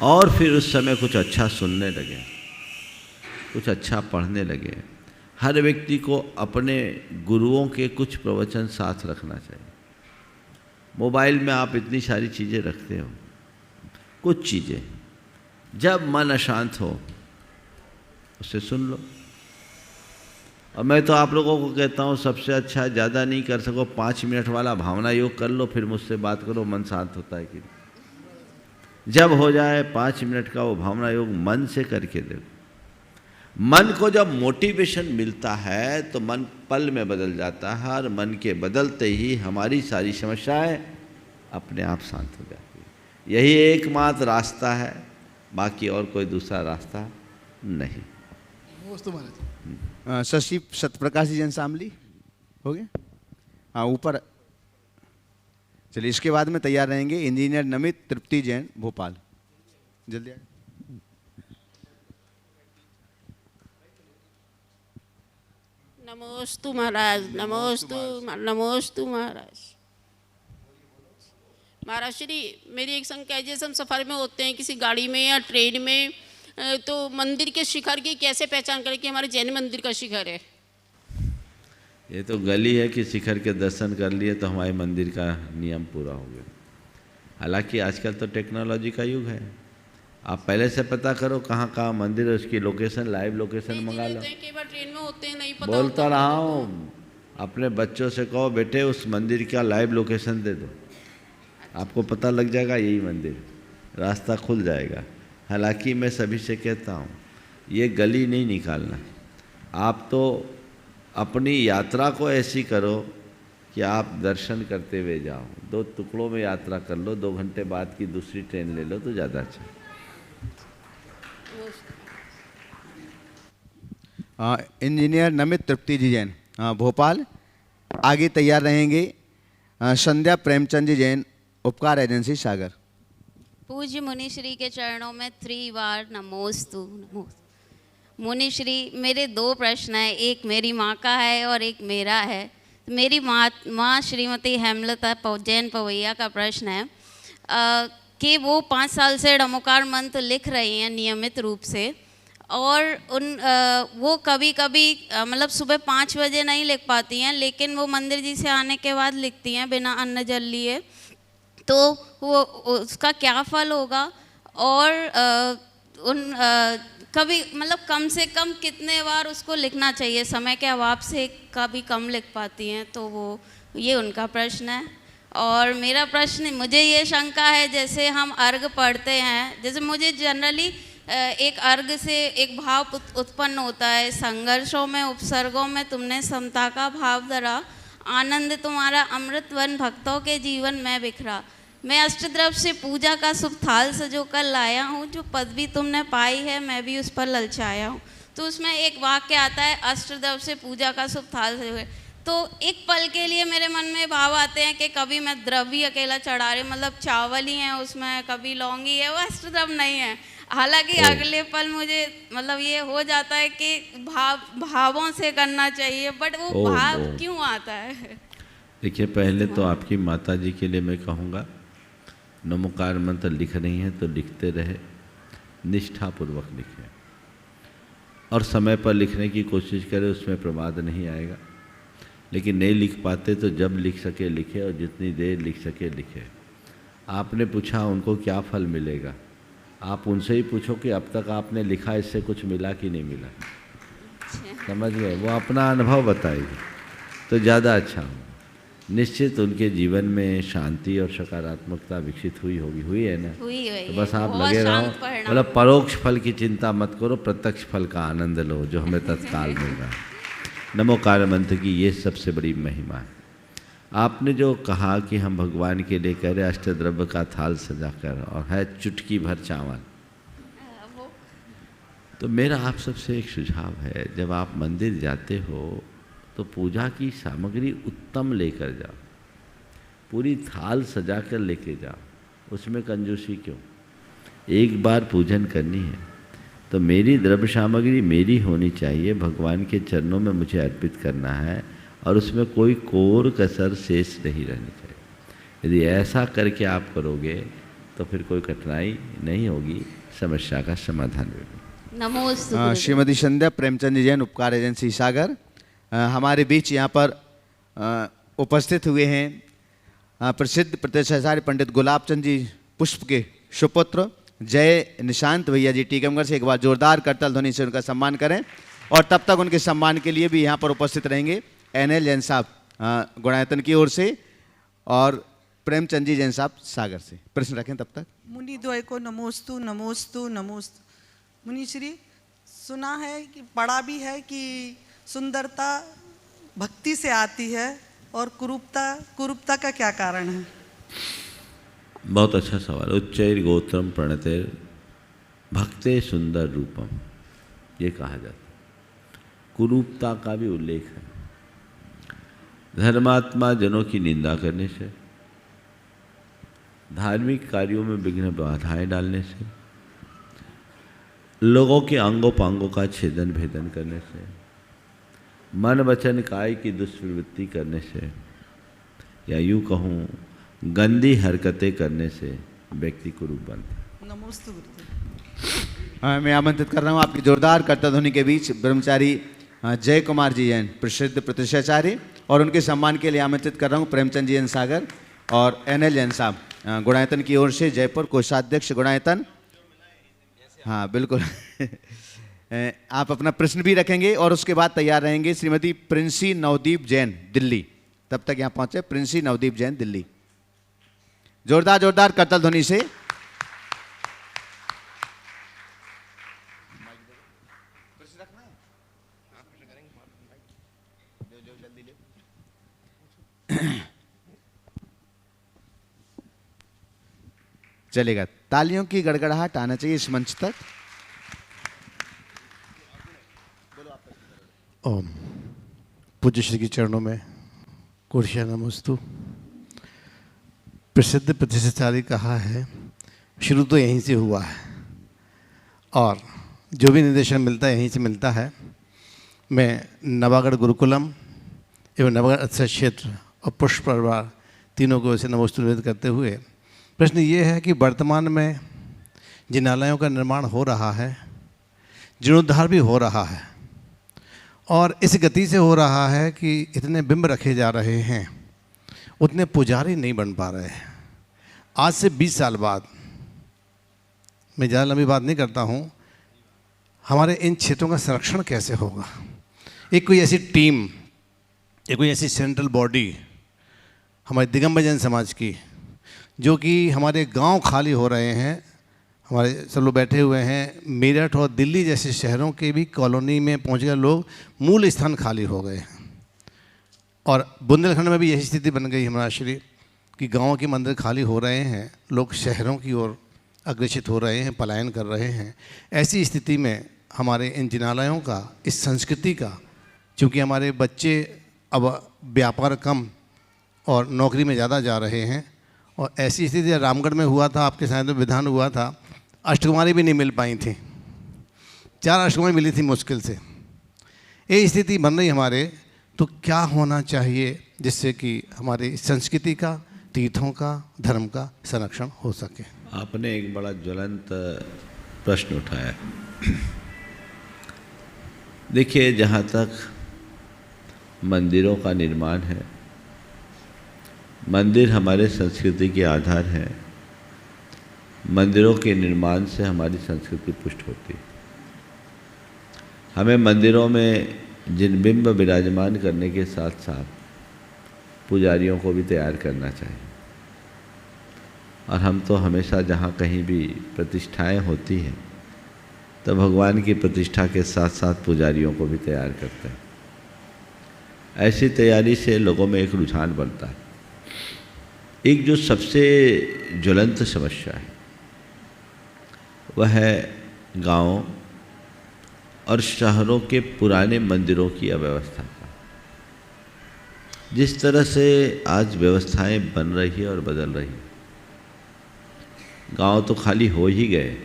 और फिर उस समय कुछ अच्छा सुनने लगे, कुछ अच्छा पढ़ने लगे। हर व्यक्ति को अपने गुरुओं के कुछ प्रवचन साथ रखना चाहिए। मोबाइल में आप इतनी सारी चीज़ें रखते हो, कुछ चीज़ें जब मन अशांत हो उसे सुन लो। और मैं तो आप लोगों को कहता हूँ सबसे अच्छा, ज़्यादा नहीं कर सको 5 मिनट वाला भावना योग कर लो, फिर मुझसे बात करो, मन शांत होता है कि नहीं। जब हो जाए 5 मिनट का वो भावना योग मन से करके देखो। मन को जब मोटिवेशन मिलता है तो मन पल में बदल जाता है, और मन के बदलते ही हमारी सारी समस्याएं अपने आप शांत हो जाती है। यही एकमात्र रास्ता है, बाकी और कोई दूसरा रास्ता नहीं। शशि सत्यप्रकाश जी जैन शामली हो गए? हाँ ऊपर। चलिए इसके बाद में तैयार रहेंगे इंजीनियर नमित तृप्ति जैन भोपाल। जल्दी आए। नमोस्तु महाराज, नमोस्तु महाराज। महाराज श्री, मेरी एक शंका है, जैसे हम सफ़र में होते हैं किसी गाड़ी में या ट्रेन में, तो मंदिर के शिखर की कैसे पहचान करें कि हमारे जैन मंदिर का शिखर है? ये तो गली है कि शिखर के दर्शन कर लिए तो हमारे मंदिर का नियम पूरा हो गया। हालांकि आजकल तो टेक्नोलॉजी का युग है, आप पहले से पता करो कहाँ कहाँ मंदिर है, उसकी लोकेशन, लाइव लोकेशन मंगा लो। कई बार ट्रेन में होते हैं, नहीं पता बोलता रहा हूँ, अपने बच्चों से कहो बेटे उस मंदिर का लाइव लोकेशन दे दो, आपको पता लग जाएगा यही मंदिर, रास्ता खुल जाएगा। हालांकि मैं सभी से कहता हूँ ये गली नहीं निकालना, आप तो अपनी यात्रा को ऐसी करो कि आप दर्शन करते हुए जाओ। 2 टुकड़ों में यात्रा कर लो, 2 घंटे बाद की दूसरी ट्रेन ले लो तो ज़्यादा अच्छा। इंजीनियर नमित तृप्ति जी जैन भोपाल। आगे तैयार रहेंगे संध्या प्रेमचंद जी जैन उपकार एजेंसी सागर। पूज्य मुनिश्री के चरणों में 3 बार नमोस्तु नमोस्तु। मुनिश्री, मेरे 2 प्रश्न हैं, एक मेरी माँ का है और एक मेरा है। मेरी माँ श्रीमती हेमलता जैन पवैया का प्रश्न है कि वो 5 साल से डमोकार मंत्र लिख रही हैं नियमित रूप से, और वो कभी कभी मतलब सुबह 5 बजे नहीं लिख पाती हैं, लेकिन वो मंदिर जी से आने के बाद लिखती हैं बिना अन्न जल लिए, तो वो उसका क्या फल होगा? और कभी मतलब कम से कम कितने बार उसको लिखना चाहिए? समय के अभाव से कभी कम लिख पाती हैं, तो वो ये उनका प्रश्न है। और मेरा प्रश्न, मुझे ये शंका है, जैसे हम अर्घ पढ़ते हैं, जैसे मुझे जनरली एक अर्घ से एक भाव उत्पन्न होता है, संघर्षों में उपसर्गों में तुमने समता का भाव धरा, आनंद तुम्हारा अमृत वन भक्तों के जीवन में बिखरा। मैं अष्टद्रव्य से पूजा का शुभ थाल सजो कर लाया हूँ, जो पदवी तुमने पाई है मैं भी उस पर ललचाया हूँ। तो उसमें एक वाक्य आता है, अष्टद्रव्य से पूजा का शुभ थाल सजो। तो एक पल के लिए मेरे मन में भाव आते हैं कि कभी मैं द्रव्य अकेला चढ़ा रही, मतलब चावल ही है उसमें, कभी लौंगी है, वो अष्टद्रव्य नहीं है। हालांकि अगले पल मुझे मतलब ये हो जाता है कि भावों से करना चाहिए, बट वो भाव क्यों आता है? देखिए, पहले तो आपकी माता जी के लिए मैं कहूँगा, नमोकार मंत्र लिख रही हैं तो लिखते रहे, निष्ठापूर्वक लिखें और समय पर लिखने की कोशिश करें, उसमें प्रमाद नहीं आएगा। लेकिन नहीं लिख पाते तो जब लिख सके लिखे, और जितनी देर लिख सके लिखे। आपने पूछा उनको क्या फल मिलेगा, आप उनसे ही पूछो कि अब तक आपने लिखा इससे कुछ मिला कि नहीं मिला, समझ गए? वो अपना अनुभव बताएगी तो ज़्यादा अच्छा हो। निश्चित उनके जीवन में शांति और सकारात्मकता विकसित हुई होगी, हुई है ना? हुई तो बस आप लगे रहो, मतलब परोक्ष फल की चिंता मत करो, प्रत्यक्ष फल का आनंद लो जो हमें तत्काल मिल रहा है। नमोकार मंत्र की ये सबसे बड़ी महिमा है। आपने जो कहा कि हम भगवान के लिए कह रहे अष्टद्रव्य का थाल सजाकर, और है चुटकी भर चावल, तो मेरा आप सबसे एक सुझाव है, जब आप मंदिर जाते हो तो पूजा की सामग्री उत्तम लेकर जाओ, पूरी थाल सजा कर लेके जाओ, उसमें कंजूसी क्यों? एक बार पूजन करनी है तो मेरी द्रव्य सामग्री मेरी होनी चाहिए, भगवान के चरणों में मुझे अर्पित करना है, और उसमें कोई कोर कसर शेष नहीं रहनी चाहिए। यदि ऐसा करके आप करोगे तो फिर कोई कठिनाई नहीं होगी, समस्या का समाधान होगा। नमोस्तु। श्रीमती संध्या प्रेमचंद जैन उपकार एजेंसी सागर हमारे बीच यहाँ पर उपस्थित हुए हैं प्रसिद्ध प्रत्यक्षाचार्य पंडित गुलाब चंद जी पुष्प के सुपुत्र जय निशांत भैया जी टीकमगढ़ से। एक बार जोरदार करताल ध्वनि से उनका सम्मान करें। और तब तक उनके सम्मान के लिए भी यहाँ पर उपस्थित रहेंगे NL जैन साहब गुणायतन की ओर से और प्रेमचंद जी जैन साहब सागर से। प्रश्न रखें तब तक। मुनि द्वय को नमोस्तु नमोस्तु नमोस्तु। मुनि श्री, सुना है कि पढ़ा भी है कि सुंदरता भक्ति से आती है और कुरूपता का क्या कारण है? बहुत अच्छा सवाल। उच्चैर गोत्रम प्रणतेर भक्ते सुंदर रूपम, ये कहा जाता है। कुरूपता का भी उल्लेख है। धर्मात्मा जनों की निंदा करने से, धार्मिक कार्यों में विघ्न बाधाएं डालने से, लोगों के अंगों पांगों का छेदन भेदन करने से, मन वचन काय की दुष्प्रवृत्ति करने से, या यूँ कहूँ गंदी हरकतें करने से व्यक्ति कुरूप बनता है। नमोस्तु गुरुदेव। मैं आमंत्रित कर रहा हूँ आपकी जोरदार कर्ताध्वनि के बीच ब्रह्मचारी जय कुमार जी जैन प्रसिद्ध प्रतिष्ठाचार्य, और उनके सम्मान के लिए आमंत्रित कर रहा हूँ प्रेमचंद जी जैन सागर और NL जैन साहब गुणायतन की ओर से, जयपुर कोषाध्यक्ष गुणायतन। हाँ बिल्कुल आप अपना प्रश्न भी रखेंगे और उसके बाद तैयार रहेंगे श्रीमती प्रिंसी नवदीप जैन दिल्ली। तब तक यहाँ पहुँचे प्रिंसी नवदीप जैन दिल्ली। जोरदार जोरदार करताल ध्वनि से। चलेगा, तालियों की गड़गड़ाहट आना चाहिए इस मंच तक। ओम पूज्य श्री के चरणों में कोटिशः नमोस्तु। प्रसिद्ध प्रतिष्ठाचार्य कहा है शुरू तो यहीं से हुआ है और जो भी निर्देशन मिलता है यहीं से मिलता है। मैं नवागढ़ गुरुकुलम एवं नवागढ़ अक्षर क्षेत्र और पुष्प परिवार तीनों को ऐसे नमोस्तु निवेदित करते हुए प्रश्न ये है कि वर्तमान में जिनालयों का निर्माण हो रहा है, जीर्णोद्धार भी हो रहा है और इस गति से हो रहा है कि इतने बिंब रखे जा रहे हैं, उतने पुजारी नहीं बन पा रहे हैं। आज से 20 साल बाद, मैं ज़्यादा लंबी बात नहीं करता हूँ, हमारे इन क्षेत्रों का संरक्षण कैसे होगा? एक कोई ऐसी टीम, एक कोई ऐसी सेंट्रल बॉडी हमारे दिगंबर जैन समाज की, जो कि हमारे गांव खाली हो रहे हैं, हमारे सब लोग बैठे हुए हैं, मेरठ और दिल्ली जैसे शहरों के भी कॉलोनी में पहुंच गए लोग, मूल स्थान खाली हो गए हैं। और बुंदेलखंड में भी यही स्थिति बन गई हमारा श्री कि गाँव के मंदिर खाली हो रहे हैं, लोग शहरों की ओर अग्रसित हो रहे हैं, पलायन कर रहे हैं। ऐसी स्थिति में हमारे इन जिनालयों का, इस संस्कृति का, चूँकि हमारे बच्चे अब व्यापार कम और नौकरी में ज़्यादा जा रहे हैं, और ऐसी स्थिति रामगढ़ में हुआ था, आपके साथ में विधान हुआ था, अष्टकुमारी भी नहीं मिल पाई थी, 4 अष्टकुमारी मिली थी मुश्किल से। ये स्थिति बन रही हमारे, तो क्या होना चाहिए जिससे कि हमारी संस्कृति का, तीर्थों का, धर्म का संरक्षण हो सके? आपने एक बड़ा ज्वलंत प्रश्न उठाया। देखिए, जहाँ तक मंदिरों का निर्माण है, मंदिर हमारे संस्कृति के आधार हैं। मंदिरों के निर्माण से हमारी संस्कृति पुष्ट होती है। हमें मंदिरों में जिन बिंब विराजमान करने के साथ साथ पुजारियों को भी तैयार करना चाहिए। और हम तो हमेशा जहाँ कहीं भी प्रतिष्ठाएं होती हैं तो भगवान की प्रतिष्ठा के साथ साथ पुजारियों को भी तैयार करते हैं। ऐसी तैयारी से लोगों में एक रुझान बनता है। एक जो सबसे ज्वलंत समस्या है वह है गाँव और शहरों के पुराने मंदिरों की अव्यवस्था का। जिस तरह से आज व्यवस्थाएं बन रही है और बदल रही है, गांव तो खाली हो ही गए,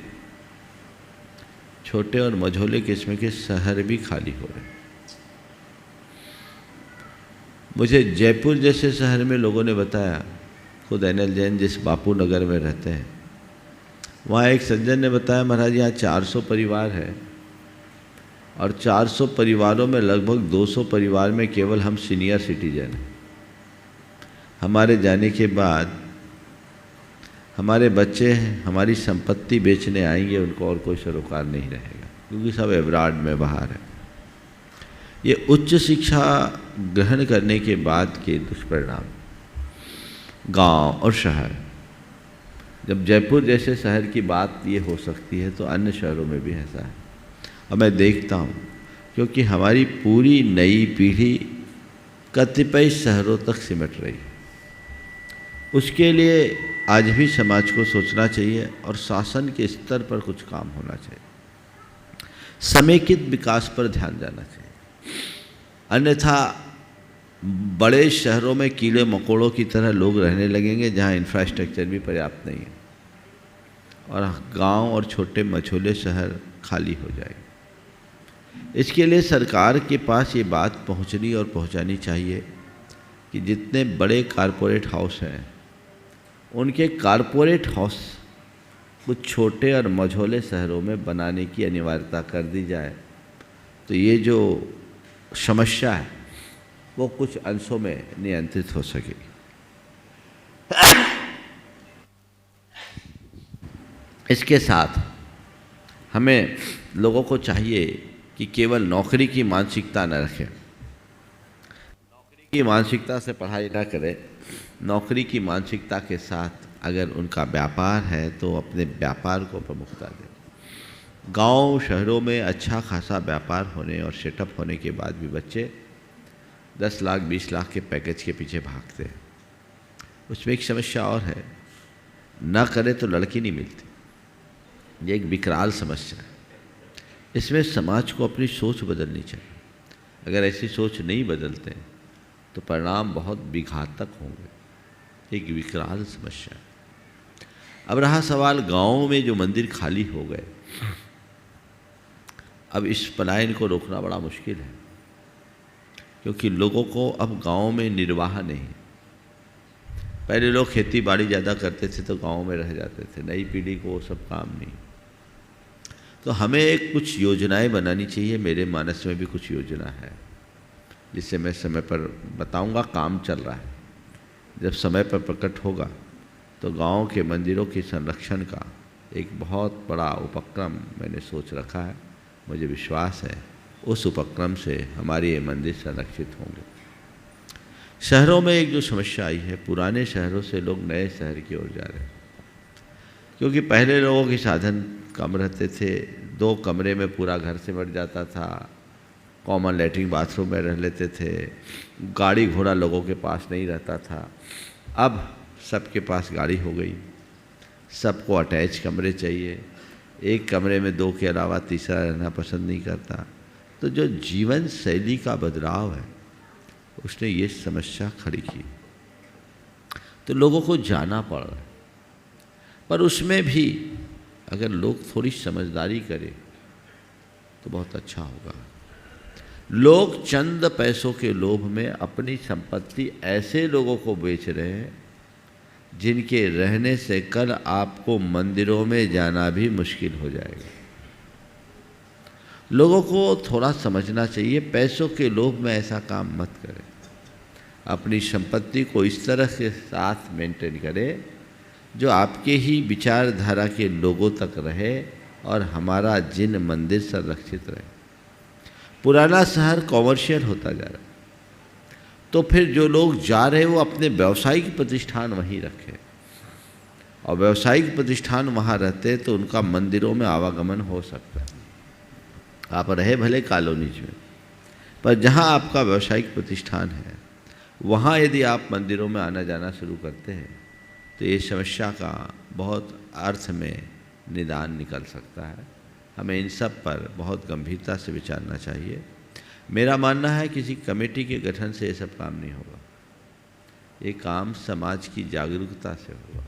छोटे और मझोले किस्म के शहर भी खाली हो रहे। मुझे जयपुर जैसे शहर में लोगों ने बताया, खुद NL जैन जिस बापू नगर में रहते हैं, वहाँ एक सज्जन ने बताया, महाराज यहाँ 400 परिवार है और 400 परिवारों में लगभग 200 परिवार में केवल हम सीनियर सिटीजन हैं। हमारे जाने के बाद हमारे बच्चे हमारी संपत्ति बेचने आएंगे, उनको और कोई सरोकार नहीं रहेगा, क्योंकि सब एब्रॉड में बाहर है। ये उच्च शिक्षा ग्रहण करने के बाद के दुष्परिणाम गांव और शहर, जब जयपुर जैसे शहर की बात ये हो सकती है तो अन्य शहरों में भी ऐसा है। और मैं देखता हूँ क्योंकि हमारी पूरी नई पीढ़ी कतिपय शहरों तक सिमट रही है। उसके लिए आज भी समाज को सोचना चाहिए और शासन के स्तर पर कुछ काम होना चाहिए। समेकित विकास पर ध्यान जाना चाहिए, अन्यथा बड़े शहरों में कीड़े मकोड़ों की तरह लोग रहने लगेंगे जहाँ इंफ्रास्ट्रक्चर भी पर्याप्त नहीं है, और गांव और छोटे मझोले शहर खाली हो जाएंगे। इसके लिए सरकार के पास ये बात पहुंचनी और पहुंचानी चाहिए कि जितने बड़े कारपोरेट हाउस हैं उनके कारपोरेट हाउस कुछ छोटे और मझोले शहरों में बनाने की अनिवार्यता कर दी जाए, तो ये जो समस्या है वो कुछ अंशों में नियंत्रित हो सकेगी। इसके साथ हमें लोगों को चाहिए कि केवल नौकरी की मानसिकता न रखें, नौकरी की मानसिकता से पढ़ाई न करें। नौकरी की मानसिकता के साथ अगर उनका व्यापार है तो अपने व्यापार को प्रमुखता दें। गांव शहरों में अच्छा खासा व्यापार होने और सेटअप होने के बाद भी बच्चे 10 लाख 20 लाख के पैकेज के पीछे भागते हैं। उसमें एक समस्या और है, ना करे तो लड़की नहीं मिलती। ये एक विकराल समस्या है। इसमें समाज को अपनी सोच बदलनी चाहिए। अगर ऐसी सोच नहीं बदलते तो परिणाम बहुत विघातक होंगे। एक विकराल समस्या है। अब रहा सवाल गाँव में जो मंदिर खाली हो गए, अब इस पलायन को रोकना बड़ा मुश्किल है, क्योंकि लोगों को अब गाँव में निर्वाह नहीं। पहले लोग खेती बाड़ी ज़्यादा करते थे तो गाँव में रह जाते थे, नई पीढ़ी को वो सब काम नहीं। तो हमें एक कुछ योजनाएं बनानी चाहिए। मेरे मानस में भी कुछ योजना है जिससे मैं समय पर बताऊंगा, काम चल रहा है। जब समय पर प्रकट होगा तो गांव के मंदिरों के संरक्षण का एक बहुत बड़ा उपक्रम मैंने सोच रखा है। मुझे विश्वास है उस उपक्रम से हमारे ये मंदिर संरक्षित होंगे। शहरों में एक जो समस्या आई है, पुराने शहरों से लोग नए शहर की ओर जा रहे हैं, क्योंकि पहले लोगों के साधन कम रहते थे। 2 कमरे में पूरा घर सिमट जाता था, कॉमन लैट्रिन बाथरूम में रह लेते थे, गाड़ी घोड़ा लोगों के पास नहीं रहता था। अब सबके पास गाड़ी हो गई, सबको अटैच कमरे चाहिए। एक कमरे में 2 के अलावा तीसरा रहना पसंद नहीं करता। तो जो जीवन शैली का बदलाव है उसने ये समस्या खड़ी की, तो लोगों को जाना पड़ रहा है। पर उसमें भी अगर लोग थोड़ी समझदारी करें तो बहुत अच्छा होगा। लोग चंद पैसों के लोभ में अपनी संपत्ति ऐसे लोगों को बेच रहे हैं जिनके रहने से कल आपको मंदिरों में जाना भी मुश्किल हो जाएगा। लोगों को थोड़ा समझना चाहिए, पैसों के लोभ में ऐसा काम मत करें। अपनी संपत्ति को इस तरह के साथ मेंटेन करें जो आपके ही विचारधारा के लोगों तक रहे और हमारा जिन मंदिर संरक्षित रहे। पुराना शहर कॉमर्शियल होता जा रहा है, तो फिर जो लोग जा रहे हैं वो अपने व्यावसायिक प्रतिष्ठान वहीं रखें, और व्यावसायिक प्रतिष्ठान वहाँ रहते तो उनका मंदिरों में आवागमन हो सकता है। आप रहे भले कॉलोनीज में, पर जहाँ आपका व्यावसायिक प्रतिष्ठान है वहाँ यदि आप मंदिरों में आना जाना शुरू करते हैं तो ये समस्या का बहुत अर्थ में निदान निकल सकता है। हमें इन सब पर बहुत गंभीरता से विचारना चाहिए। मेरा मानना है किसी कमेटी के गठन से ये सब काम नहीं होगा। ये काम समाज की जागरूकता से होगा।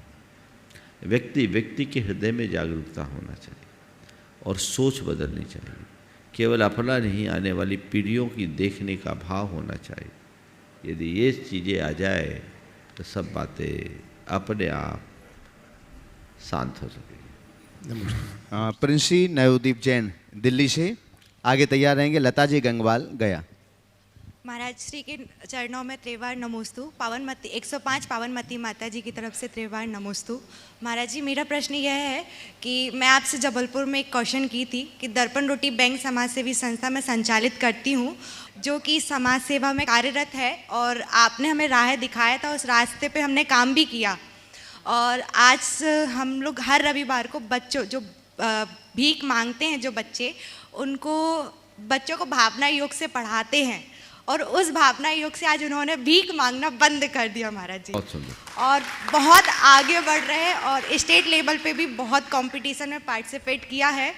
व्यक्ति के हृदय में जागरूकता होना चाहिए और सोच बदलनी चाहिए। केवल अपना नहीं, आने वाली पीढ़ियों की देखने का भाव होना चाहिए। यदि ये चीज़ें आ जाए तो सब बातें अपने आप शांत हो सकेगी। प्रिंसी नवदीप जैन दिल्ली से आगे तैयार रहेंगे। लता जी गंगवाल गया। महाराज श्री के चरणों में त्रिवार नमोस्तु। पावनमती 105 पावनमती माता जी की तरफ से त्रिवार नमोस्तु। महाराज जी, मेरा प्रश्न यह है कि मैं आपसे जबलपुर में एक क्वेश्चन की थी कि दर्पण रोटी बैंक समाज सेवी संस्था में संचालित करती हूँ, जो कि समाज सेवा में कार्यरत है, और आपने हमें राह दिखाया था, उस रास्ते पे हमने काम भी किया। और आज हम लोग हर रविवार को बच्चों जो भीख मांगते हैं, जो बच्चे, उनको बच्चों को भावना योग से पढ़ाते हैं, और उस भावना योग से आज उन्होंने भीख मांगना बंद कर दिया महाराज जी, और बहुत आगे बढ़ रहे हैं, और स्टेट लेवल पे भी बहुत कंपटीशन में पार्टिसिपेट किया है।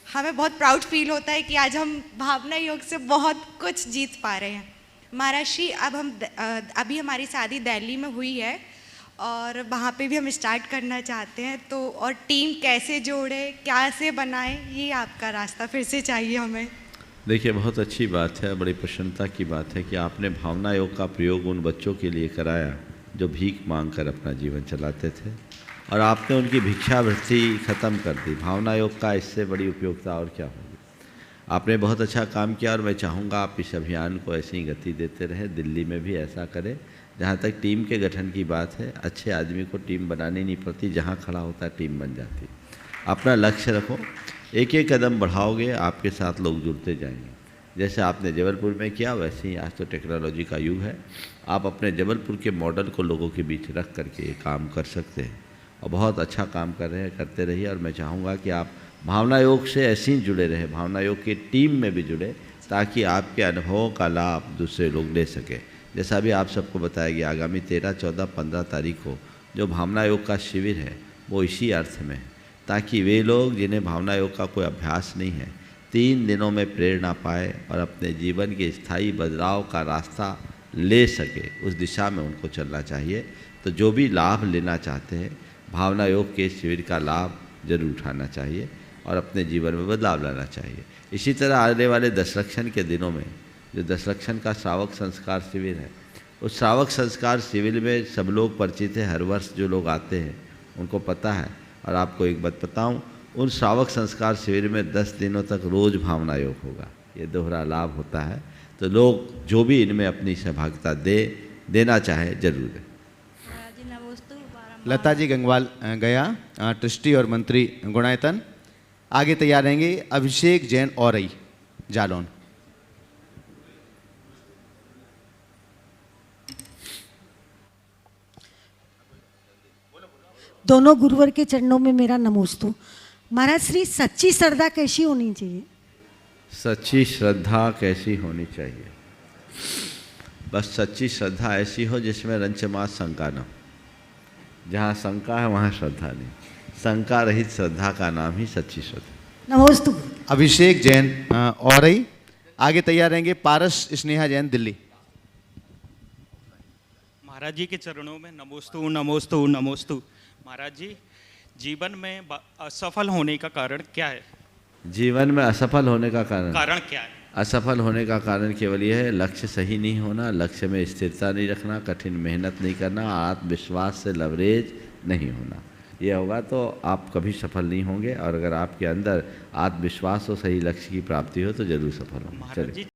हमें बहुत प्राउड फील होता है कि आज हम भावना योग से बहुत कुछ जीत पा रहे हैं। महाराज श्री, अभी हमारी शादी दिल्ली में हुई है, और वहाँ पे भी हम स्टार्ट करना चाहते हैं, तो और टीम कैसे जोड़े, कैसे बनाए, ये आपका रास्ता फिर से चाहिए हमें। देखिए, बहुत अच्छी बात है, बड़ी प्रसन्नता की बात है कि आपने भावना योग का प्रयोग उन बच्चों के लिए कराया जो भीख मांगकर अपना जीवन चलाते थे, और आपने उनकी भिक्षावृत्ति ख़त्म कर दी। भावना योग का इससे बड़ी उपयोगिता और क्या होगी। आपने बहुत अच्छा काम किया, और मैं चाहूँगा आप इस अभियान को ऐसे ही गति देते रहें, दिल्ली में भी ऐसा करें। जहाँ तक टीम के गठन की बात है, अच्छे आदमी को टीम बनानी नहीं पड़ती, जहाँ खड़ा होता है टीम बन जाती। अपना लक्ष्य रखो, एक एक कदम बढ़ाओगे, आपके साथ लोग जुड़ते जाएंगे। जैसे आपने जबलपुर में किया, वैसे ही आज तो टेक्नोलॉजी का युग है, आप अपने जबलपुर के मॉडल को लोगों के बीच रख करके ये काम कर सकते हैं, और बहुत अच्छा काम कर रहे हैं, करते रहिए। और मैं चाहूँगा कि आप भावना योग से ऐसे ही जुड़े रहें, भावना योग की टीम में भी जुड़े, ताकि आपके अनुभवों का लाभ दूसरे लोग ले सकें। जैसा भी आप सबको बताया गया, आगामी 13, 14, 15 तारीख को जो भावना योग का शिविर है, वो इसी अर्थ में है, ताकि वे लोग जिन्हें भावना योग का कोई अभ्यास नहीं है, 3 दिनों में प्रेरणा पाए और अपने जीवन के स्थायी बदलाव का रास्ता ले सके। उस दिशा में उनको चलना चाहिए। तो जो भी लाभ लेना चाहते हैं, भावना योग के शिविर का लाभ जरूर उठाना चाहिए और अपने जीवन में बदलाव लाना चाहिए। इसी तरह आने वाले दशलक्षण के दिनों में जो दशलक्षण का श्रावक संस्कार शिविर है, उस श्रावक संस्कार शिविर में सब लोग परिचित हैं। हर वर्ष जो लोग आते हैं उनको पता है। और आपको एक बात बताऊं, उन श्रावक संस्कार शिविर में 10 दिनों तक रोज़ भावना योग होगा। ये दोहरा लाभ होता है। तो लोग जो भी इनमें अपनी सहभागिता देना चाहे जरूर दें। लता जी गंगवाल गया, ट्रस्टी और मंत्री गुणायतन। आगे तैयार रहेंगे अभिषेक जैन औरई, जालौन। दोनों गुरुवर के चरणों में मेरा नमोस्तु। महाराज श्री, सच्ची श्रद्धा कैसी होनी चाहिए? सच्ची श्रद्धा कैसी होनी चाहिए? बस सच्ची श्रद्धा ऐसी हो जिसमें रंचमात शंका न हो। जहाँ शंका है वहाँ श्रद्धा नहीं। शंका रहित श्रद्धा का नाम ही सच्ची श्रद्धा। नमोस्तु। अभिषेक जैन औरई। आगे तैयार रहेंगे पारस स्नेहा जैन, दिल्ली। महाराज जी के चरणों में नमोस्तु नमोस्तु नमोस्तु। महाराज जी, जीवन में असफल होने का कारण क्या है? जीवन में असफल होने का कारण क्या है? असफल होने का कारण केवल यह है, लक्ष्य सही नहीं होना, लक्ष्य में स्थिरता नहीं रखना, कठिन मेहनत नहीं करना, आत्मविश्वास से लवरेज नहीं होना। ये होगा तो आप कभी सफल नहीं होंगे। और अगर आपके अंदर आत्मविश्वास हो, सही लक्ष्य की प्राप्ति हो, तो जरूर सफल होंगे। चलिए।